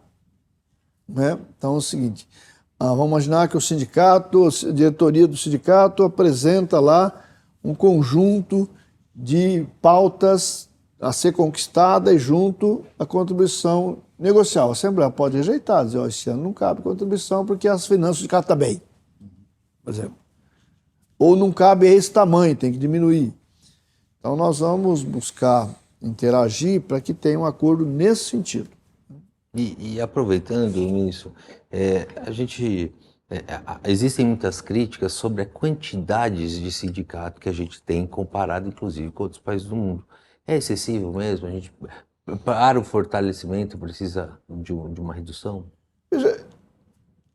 Né? Então é o seguinte, vamos imaginar que o sindicato, a diretoria do sindicato apresenta lá um conjunto de pautas a ser conquistada e junto a contribuição negocial. A Assembleia pode rejeitar, dizer, esse ano não cabe contribuição porque as finanças do sindicato estão bem, por exemplo. Ou não cabe esse tamanho, tem que diminuir. Então nós vamos buscar interagir para que tenha um acordo nesse sentido. E aproveitando isso, existem muitas críticas sobre a quantidade de sindicato que a gente tem comparado, inclusive, com outros países do mundo. É excessivo mesmo? A gente, para o fortalecimento, precisa de uma redução? Veja,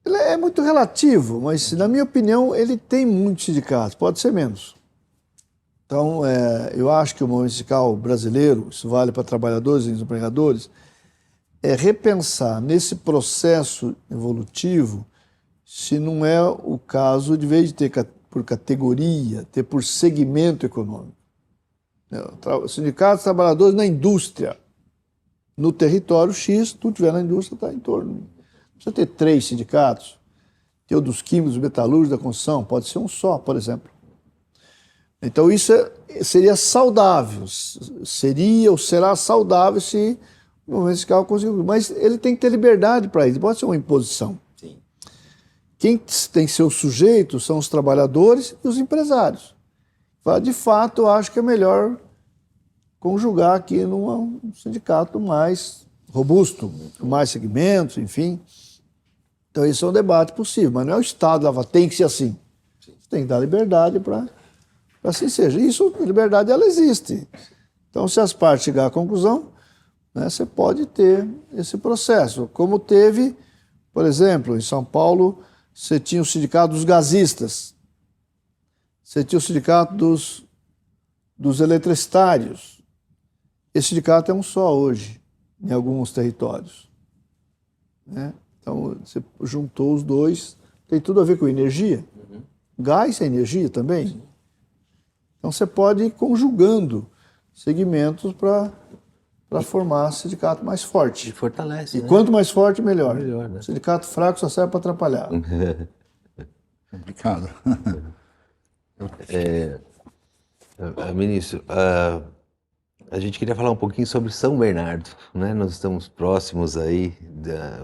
ele é muito relativo, mas, na minha opinião, ele tem muitos sindicatos, pode ser menos. Então, eu acho que o movimento sindical brasileiro, isso vale para trabalhadores e empregadores, é repensar nesse processo evolutivo se não é o caso, de vez de ter por categoria, ter por segmento econômico. Sindicatos, trabalhadores na indústria, no território X, tudo tiver na indústria, está em torno. Não precisa ter 3 sindicatos, ter o dos químicos, dos metalúrgicos, da construção, pode ser um só, por exemplo. Então isso seria saudável, seria ou será saudável se o movimento sindical conseguir, mas ele tem que ter liberdade para isso, pode ser uma imposição. Sim. Quem tem que ser o sujeito são os trabalhadores e os empresários. De fato, eu acho que é melhor conjugar aqui num sindicato mais robusto, com mais segmentos, enfim. Então, isso é um debate possível, mas não é o Estado lá, tem que ser assim. Você tem que dar liberdade para assim seja. Isso, a liberdade, ela existe. Então, se as partes chegarem à conclusão, né, você pode ter esse processo. Como teve, por exemplo, em São Paulo, você tinha o sindicato dos gasistas, você tinha o sindicato dos eletricitários. Esse sindicato é um só hoje. em alguns territórios, né? Então, você juntou os dois, tem tudo a ver com energia. Gás é energia também. Então, você pode ir conjugando segmentos para formar sindicato mais forte. E fortalece, E né? quanto mais forte, melhor. Melhor, né? Sindicato fraco só serve para atrapalhar. Complicado. Ministro, a gente queria falar um pouquinho sobre São Bernardo, né? Nós estamos próximos aí,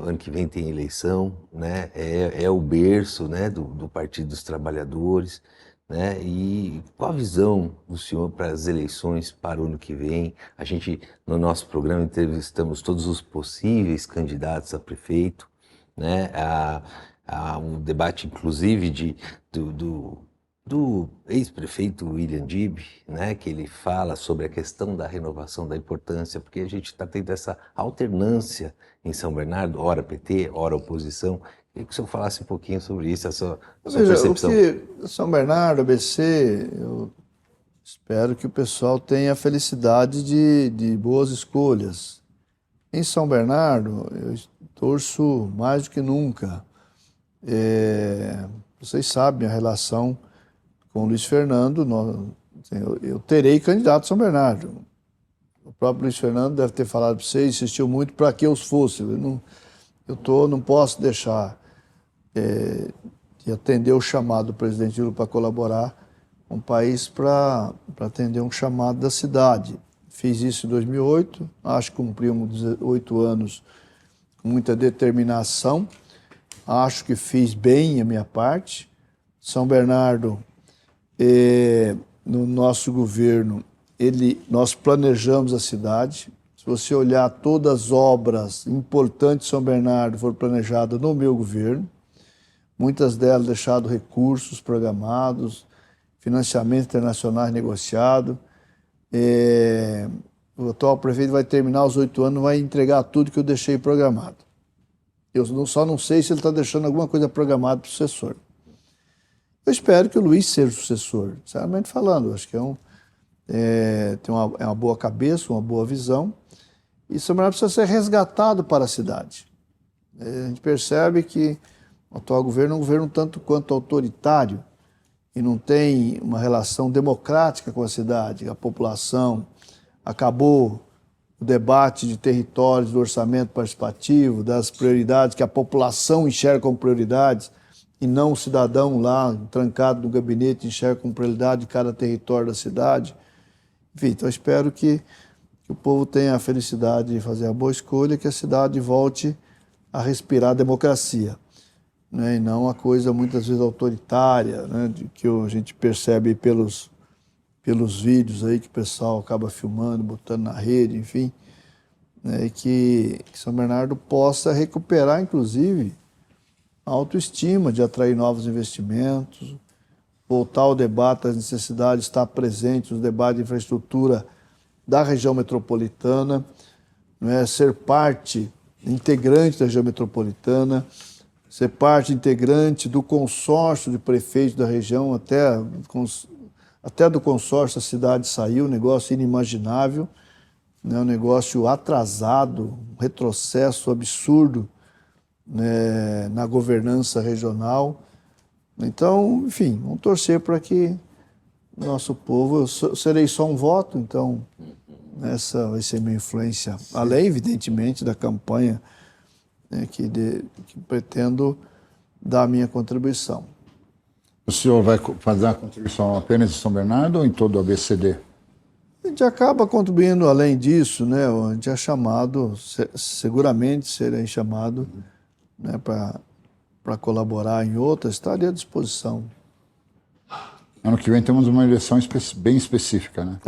o ano que vem tem eleição, né? É o berço, né, do Partido dos Trabalhadores, né? E qual a visão do senhor para as eleições para o ano que vem? A gente, no nosso programa, entrevistamos todos os possíveis candidatos a prefeito, né? Há um debate, inclusive, do ex-prefeito William Dib, né, que ele fala sobre a questão da renovação, da importância, porque a gente está tendo essa alternância em São Bernardo, ora PT, ora oposição. Queria que o senhor falasse um pouquinho sobre isso, a sua percepção. O que São Bernardo, ABC, eu espero que o pessoal tenha a felicidade de boas escolhas. Em São Bernardo, eu torço mais do que nunca. Vocês sabem a relação com o Luiz Fernando, eu terei candidato a São Bernardo. O próprio Luiz Fernando deve ter falado para vocês, insistiu muito para que eu fosse. Eu não posso deixar de atender o chamado do presidente Lula para colaborar com o país para atender um chamado da cidade. Fiz isso em 2008, acho que cumprimos 8 anos com muita determinação, acho que fiz bem a minha parte. São Bernardo, no nosso governo, nós planejamos a cidade. Se você olhar, todas as obras importantes de São Bernardo foram planejadas no meu governo. Muitas delas deixaram recursos programados, financiamento internacional negociado. O atual prefeito vai terminar os 8 anos, vai entregar tudo que eu deixei programado. Eu só não sei se ele está deixando alguma coisa programada para o sucessor. Eu espero que o Luiz seja o sucessor, sinceramente falando. Acho que tem uma boa cabeça, uma boa visão. E São Bernardo precisa ser resgatado para a cidade. A gente percebe que o atual governo é um governo tanto quanto autoritário e não tem uma relação democrática com a cidade, a população. Acabou o debate de territórios, do orçamento participativo, das prioridades que a população enxerga como prioridades, e não o cidadão lá, trancado no gabinete, enxerga como prioridade de cada território da cidade. Enfim, então eu espero que o povo tenha a felicidade de fazer a boa escolha, que a cidade volte a respirar a democracia, né? E não a coisa muitas vezes autoritária, né? Que a gente percebe pelos vídeos aí que o pessoal acaba filmando, botando na rede, enfim, né? E que São Bernardo possa recuperar, inclusive, a autoestima de atrair novos investimentos, voltar ao debate das necessidades, estar presente nos debates de infraestrutura da região metropolitana, né? Ser parte integrante da região metropolitana, ser parte integrante do consórcio de prefeitos da região, até do consórcio a cidade saiu, um negócio inimaginável, né? Um negócio atrasado, um retrocesso absurdo, né, na governança regional. Então, enfim, vamos torcer para que o nosso povo... Eu serei só um voto, então essa vai ser minha influência, além, evidentemente, da campanha, né, que pretendo dar a minha contribuição. O senhor vai fazer a contribuição apenas em São Bernardo ou em todo o ABCD? A gente acaba contribuindo além disso, né? A gente é chamado, seguramente serei chamado, né, para colaborar em outras, estaria à disposição. Ano que vem temos uma eleição bem específica, né?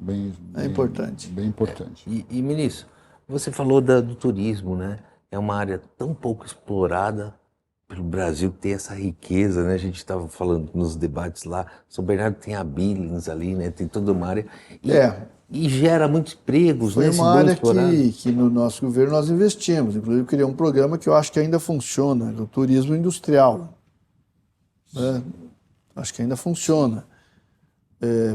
Bem importante. Bem importante. E ministro, você falou do turismo, né? É uma área tão pouco explorada pelo Brasil ter essa riqueza, né? A gente estava falando nos debates lá, São Bernardo tem a Billings ali, né? Tem toda uma área e gera muitos empregos, Foi né? uma área que no nosso governo nós investimos, inclusive criamos um programa que eu acho que ainda funciona, do turismo industrial, né? Acho que ainda funciona,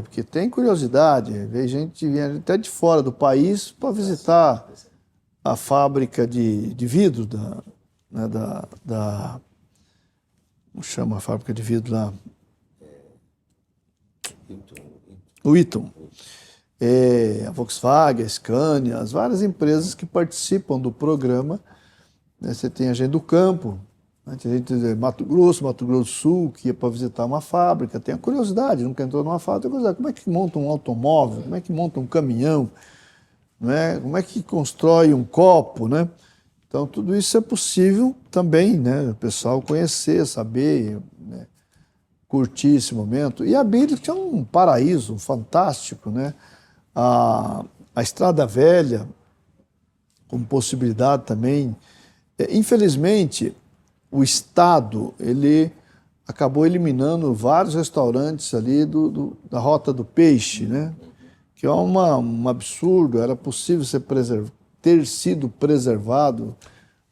porque tem curiosidade, vem gente até de fora do país para visitar a fábrica de vidro né, como chama a fábrica de vidro lá? O Eaton. A Volkswagen, a Scania, as várias empresas que participam do programa. Né? Você tem a gente do campo, né? Tem gente de Mato Grosso do Sul, que ia para visitar uma fábrica, tem a curiosidade, nunca entrou numa fábrica, tem a curiosidade, como é que monta um automóvel, como é que monta um caminhão, né? Como é que constrói um copo, né? Então, tudo isso é possível também, né? O pessoal conhecer, saber, né? Curtir esse momento. E a Bíblia é um paraíso fantástico, né? A Estrada Velha, como possibilidade também. Infelizmente, o Estado, ele acabou eliminando vários restaurantes ali da Rota do Peixe, né? Que é um absurdo, era possível ter sido preservado,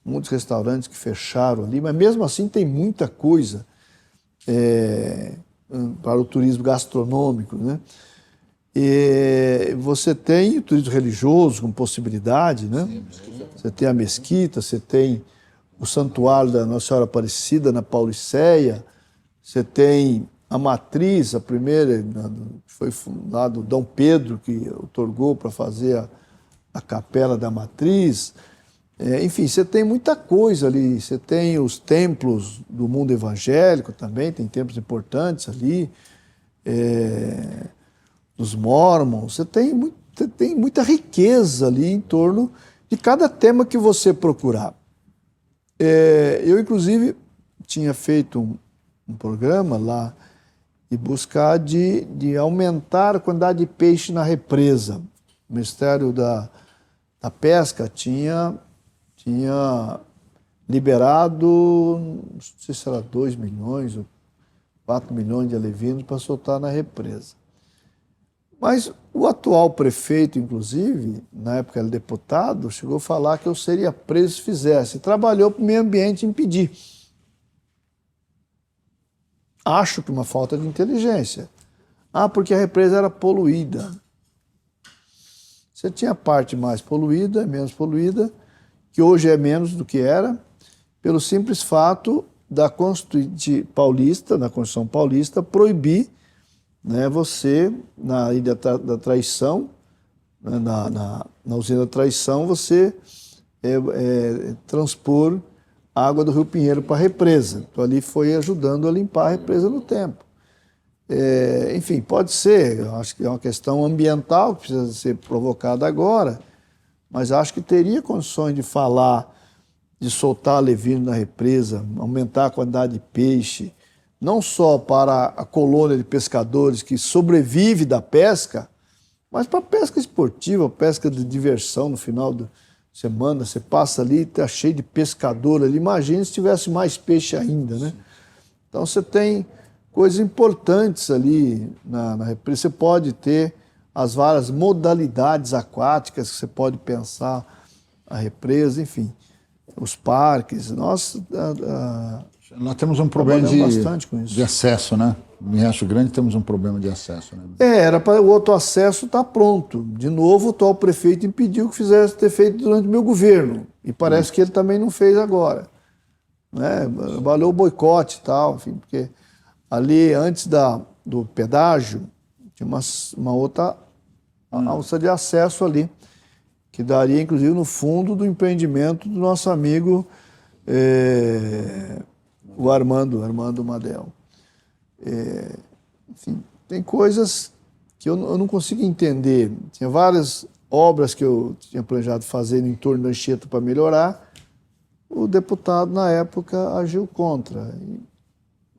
muitos restaurantes que fecharam ali, mas mesmo assim tem muita coisa para o turismo gastronômico, né? E você tem o turismo religioso como possibilidade, né? Você tem a mesquita, você tem o santuário da Nossa Senhora Aparecida na Pauliceia, você tem a matriz, a primeira, que foi fundada, Dom Pedro, que outorgou para fazer a capela da matriz. Enfim, você tem muita coisa ali, você tem os templos do mundo evangélico também, tem templos importantes ali, dos Mormons, você tem muita riqueza ali em torno de cada tema que você procurar. Eu, inclusive, tinha feito um programa lá e buscar de aumentar a quantidade de peixe na represa. O Ministério da Pesca tinha liberado, não sei se era 2 milhões ou 4 milhões de alevinos para soltar na represa. Mas o atual prefeito, inclusive, na época era deputado, chegou a falar que eu seria preso se fizesse. Trabalhou para o meio ambiente impedir. Acho que uma falta de inteligência. Porque a represa era poluída. Você tinha a parte mais poluída, menos poluída, que hoje é menos do que era, pelo simples fato da Constituição Paulista, proibir, né, você, na Ilha da Traição, né, na usina da Traição, você transpor água do Rio Pinheiro para a represa. Então, ali foi ajudando a limpar a represa no tempo. Enfim, pode ser, eu acho que é uma questão ambiental que precisa ser provocada agora, mas acho que teria condições de falar, de soltar alevino na represa, aumentar a quantidade de peixe, não só para a colônia de pescadores que sobrevive da pesca, mas para a pesca esportiva, pesca de diversão no final da semana. Você passa ali, está cheio de pescador ali. Imagina se tivesse mais peixe ainda, né? Então você tem coisas importantes ali na represa. Você pode ter as várias modalidades aquáticas que você pode pensar a represa, enfim, os parques. Nós temos um problema bastante com isso. de acesso, né? Em Riacho Grande temos um problema de acesso, né? Era para o outro acesso estar pronto. De novo, o atual prefeito impediu que fizesse ter feito durante o meu governo. E parece que ele também não fez agora. Né? Valeu o boicote e tal, enfim, porque ali, antes do pedágio, tinha uma outra alça de acesso ali, que daria, inclusive, no fundo do empreendimento do nosso amigo o Armando Madel. Enfim, tem coisas que eu não consigo entender. Tinha várias obras que eu tinha planejado fazer em torno da Anchieta para melhorar. O deputado, na época, agiu contra.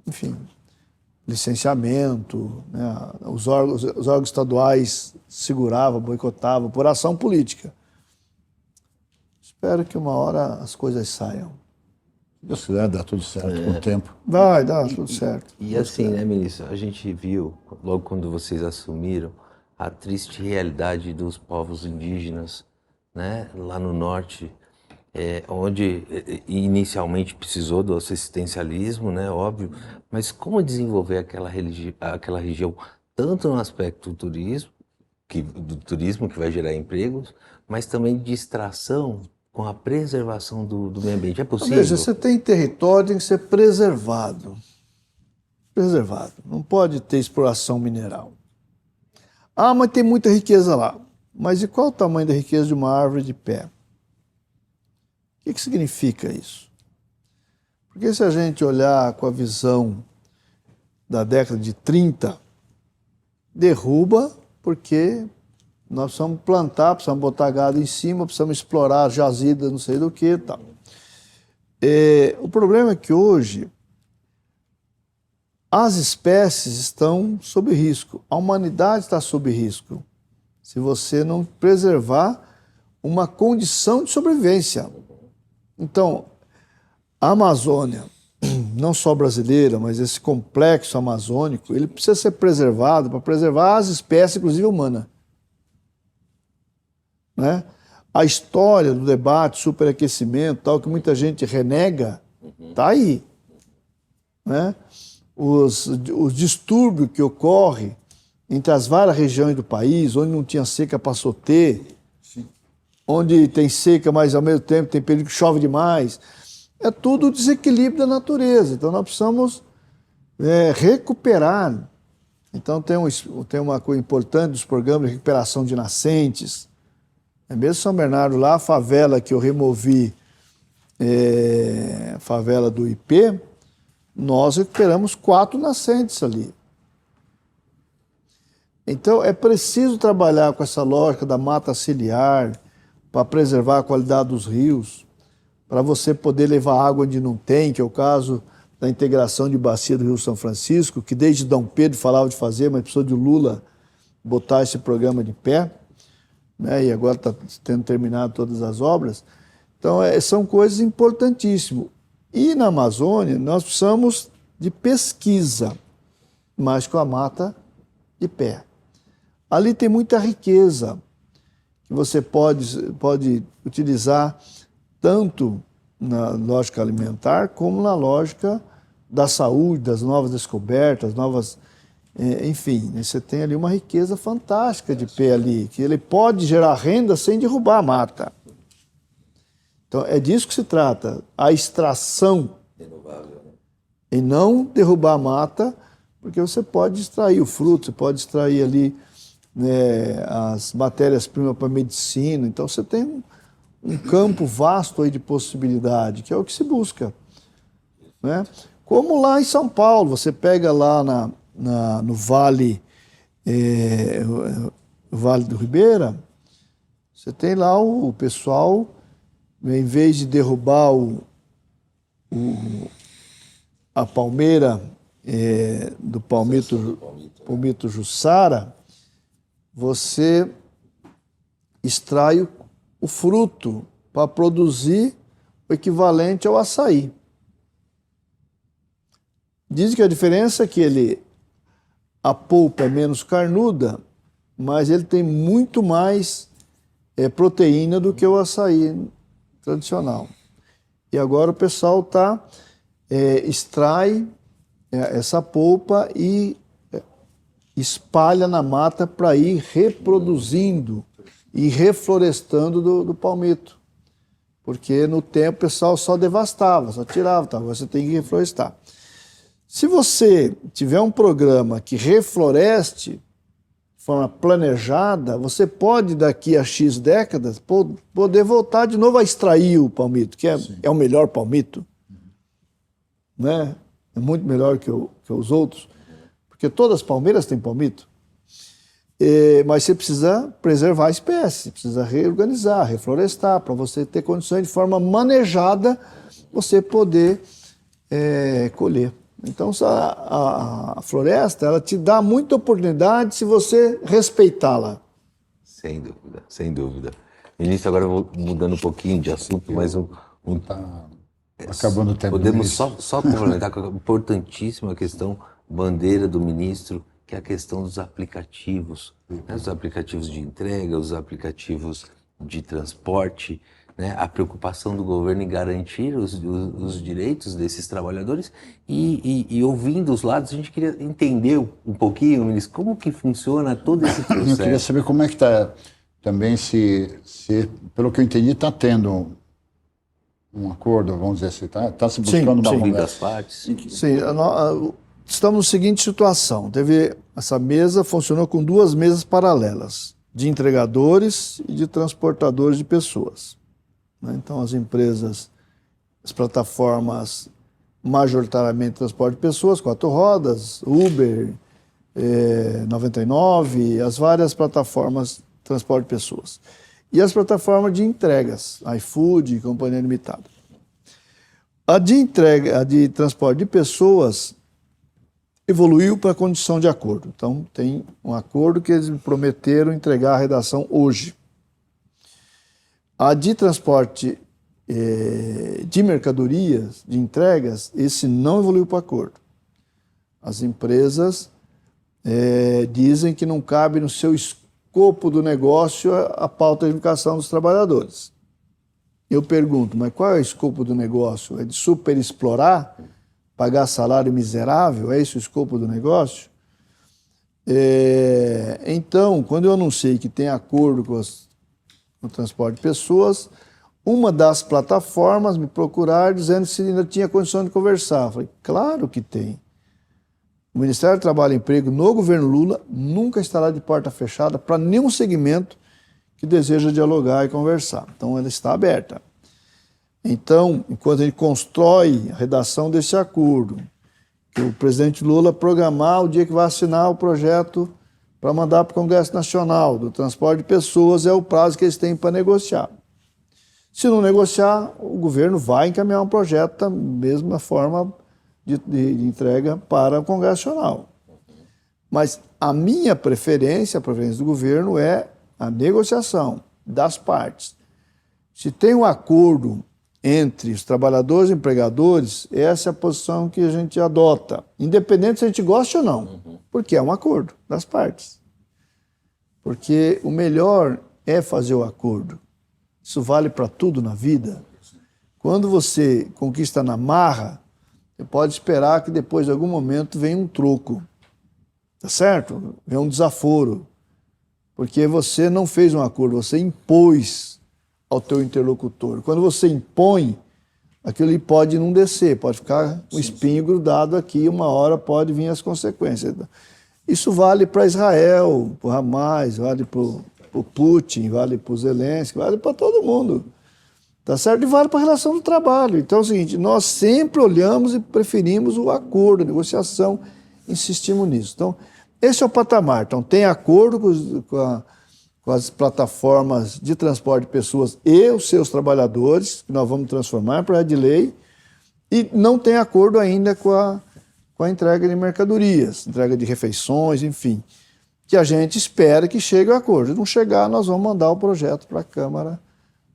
Enfim, licenciamento, né? Os órgãos estaduais seguravam, boicotavam, por ação política. Espero que uma hora as coisas saiam. Se Deus quiser, dá tudo certo com o tempo. Vai dar tudo certo. E assim, né, ministro, a gente viu, logo quando vocês assumiram, a triste realidade dos povos indígenas, né, lá no norte, onde inicialmente precisou do assistencialismo, né, óbvio, mas como desenvolver aquela região, tanto no aspecto do turismo, que vai gerar empregos, mas também de extração com a preservação do meio ambiente? É Então, possível? veja, você tem território, tem que ser preservado. Preservado. Não pode ter exploração mineral. Ah, mas tem muita riqueza lá. Mas e qual o tamanho da riqueza de uma árvore de pé? O que significa isso? Porque se a gente olhar com a visão da década de 30, derruba porque nós precisamos plantar, precisamos botar gado em cima, precisamos explorar jazida, não sei do que e tal. O problema é que hoje as espécies estão sob risco, a humanidade está sob risco, se você não preservar uma condição de sobrevivência. Então, a Amazônia, não só brasileira, mas esse complexo amazônico, ele precisa ser preservado para preservar as espécies, inclusive humana. Né? A história do debate, superaquecimento, tal, que muita gente renega, está aí. Né? Os distúrbios que ocorrem entre as várias regiões do país, onde não tinha seca, passou a ter, onde tem seca, mas ao mesmo tempo tem período que chove demais. É tudo desequilíbrio da natureza. Então nós precisamos recuperar. Então tem uma coisa importante dos programas de recuperação de nascentes. É mesmo São Bernardo lá, a favela que eu removi, a favela do IP, nós recuperamos 4 nascentes ali. Então é preciso trabalhar com essa lógica da mata ciliar para preservar a qualidade dos rios, para você poder levar água onde não tem, que é o caso da integração de bacia do Rio São Francisco, que desde Dom Pedro falava de fazer, mas precisou de Lula botar esse programa de pé, né? E agora está tendo terminado todas as obras. Então, são coisas importantíssimas. E na Amazônia, nós precisamos de pesquisa, mas com a mata de pé. Ali tem muita riqueza que você pode utilizar tanto na lógica alimentar como na lógica da saúde, das novas descobertas, enfim, você tem ali uma riqueza fantástica de pé ali, que ele pode gerar renda sem derrubar a mata. Então, é disso que se trata, a extração Renovável, né? E não derrubar a mata, porque você pode extrair o fruto, você pode extrair ali, né, as matérias-primas para a medicina. Então, você tem um campo vasto aí de possibilidade, que é o que se busca. Né? Como lá em São Paulo, você pega lá no Vale, o Vale do Ribeira, você tem lá o pessoal, em vez de derrubar a palmeira do palmito Jussara, você extrai o fruto para produzir o equivalente ao açaí. Dizem que a diferença é que a polpa é menos carnuda, mas ele tem muito mais proteína do que o açaí tradicional. E agora o pessoal extrai essa polpa e espalha na mata para ir reproduzindo e reflorestando do palmito. Porque no tempo o pessoal só devastava, só tirava, tá? Agora você tem que reflorestar. Se você tiver um programa que refloreste de forma planejada, você pode, daqui a X décadas, poder voltar de novo a extrair o palmito, que é o melhor palmito. Né? É muito melhor que os outros, porque todas as palmeiras têm palmito. Mas você precisa preservar a espécie, precisa reorganizar, reflorestar, para você ter condições de forma manejada, você poder colher. Então, a floresta, ela te dá muita oportunidade se você respeitá-la. Sem dúvida, sem dúvida. Ministro, agora eu vou mudando um pouquinho de assunto, mas acabando o tempo. Podemos só complementar com a importantíssima questão, bandeira do ministro, que é a questão dos aplicativos, né? Os aplicativos de entrega, os aplicativos de transporte, né? A preocupação do governo em garantir os direitos desses trabalhadores e ouvindo os lados, a gente queria entender um pouquinho, ministro, como que funciona todo esse processo. Eu queria saber como é que está também, se pelo que eu entendi, está tendo um acordo, vamos dizer assim, está se buscando uma sim. Ouvir conversa. das partes. Sim, estamos na seguinte situação. Essa mesa funcionou com 2 mesas paralelas, de entregadores e de transportadores de pessoas. Né? Então, as empresas, as plataformas, majoritariamente transporte de pessoas, 4 rodas, Uber, 99, as várias plataformas de transporte de pessoas. E as plataformas de entregas, iFood, Companhia Limitada. A de transporte de pessoas evoluiu para a condição de acordo. Então, tem um acordo que eles me prometeram entregar a redação hoje. A de transporte de mercadorias, de entregas, esse não evoluiu para acordo. As empresas dizem que não cabe no seu escopo do negócio a pauta de educação dos trabalhadores. Eu pergunto, mas qual é o escopo do negócio? É de superexplorar? Pagar salário miserável? É esse o escopo do negócio? Então, quando eu anunciei que tem acordo com o transporte de pessoas, uma das plataformas me procuraram dizendo se ainda tinha condição de conversar. Eu falei, claro que tem. O Ministério do Trabalho e Emprego no governo Lula nunca estará de porta fechada para nenhum segmento que deseja dialogar e conversar. Então, ela está aberta. Então, enquanto a gente constrói a redação desse acordo, que o presidente Lula programar o dia que vai assinar o projeto para mandar para o Congresso Nacional do transporte de pessoas, é o prazo que eles têm para negociar. Se não negociar, o governo vai encaminhar um projeto da mesma forma de entrega para o Congresso Nacional. Mas a minha preferência, a preferência do governo é a negociação das partes. Se tem um acordo entre os trabalhadores e empregadores, essa é a posição que a gente adota, independente se a gente gosta ou não, porque é um acordo das partes. Porque o melhor é fazer o acordo. Isso vale para tudo na vida. Quando você conquista na marra, você pode esperar que depois de algum momento venha um troco. Tá certo? Vem um desaforo. Porque você não fez um acordo, você impôs ao teu interlocutor. Quando você impõe, aquilo ali pode não descer, pode ficar um espinho grudado aqui, uma hora pode vir as consequências. Isso vale para Israel, para o Hamas, vale para o Putin, vale para o Zelensky, vale para todo mundo. Tá certo? E vale para a relação do trabalho. Então é o seguinte, nós sempre olhamos e preferimos o acordo, a negociação, insistimos nisso. Então, esse é o patamar. Então, tem acordo com as plataformas de transporte de pessoas e os seus trabalhadores, que nós vamos transformar em projeto de lei, e não tem acordo ainda com a entrega de mercadorias, entrega de refeições, enfim, que a gente espera que chegue ao acordo. Se não chegar, nós vamos mandar o projeto para a Câmara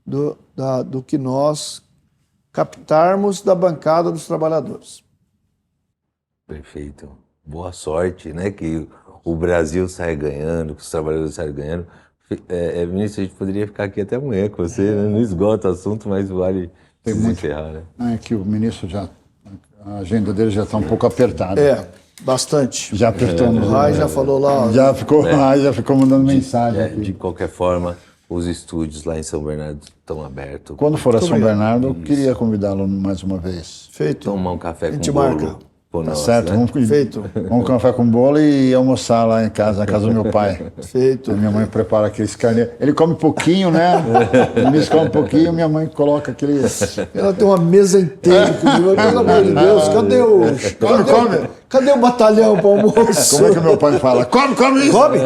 do que nós captarmos da bancada dos trabalhadores. Perfeito. Boa sorte, né? Que o Brasil saia ganhando, que os trabalhadores saiam ganhando. Ministro, a gente poderia ficar aqui até amanhã com você, né? Não esgota o assunto, mas vale encerrar, né? É que o ministro a agenda dele já está um pouco apertada. Bastante. Já apertou. O Rai já falou lá. Já ficou mandando mensagem aqui. De qualquer forma, os estúdios lá em São Bernardo estão abertos. Quando for a São Bernardo, eu queria convidá-lo mais uma vez. Feito. Tomar um café com marca. bolo. Tá Nossa, certo, né? Feito. Vamos com café com bolo e almoçar lá em casa, na casa do meu pai. Feito. A minha mãe prepara aqueles carneiros. Ele come pouquinho, né? O ministro come um pouquinho, minha mãe coloca aqueles... Ela tem uma mesa inteira comigo. Pelo amor de Deus, cadê o batalhão para almoço? Como é que meu pai fala? Come isso! Come!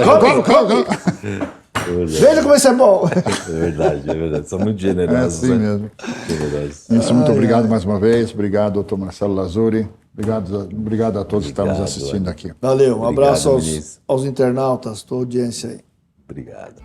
Veja como isso é bom! É verdade. São muito generosos. É assim né? mesmo. Generosos. Ministro, muito obrigado mais uma vez. Obrigado, doutor Marcelo Lazuri. Obrigado a todos que estão nos assistindo aqui. Valeu, um abraço Obrigado, aos internautas, tua audiência aí. Obrigado.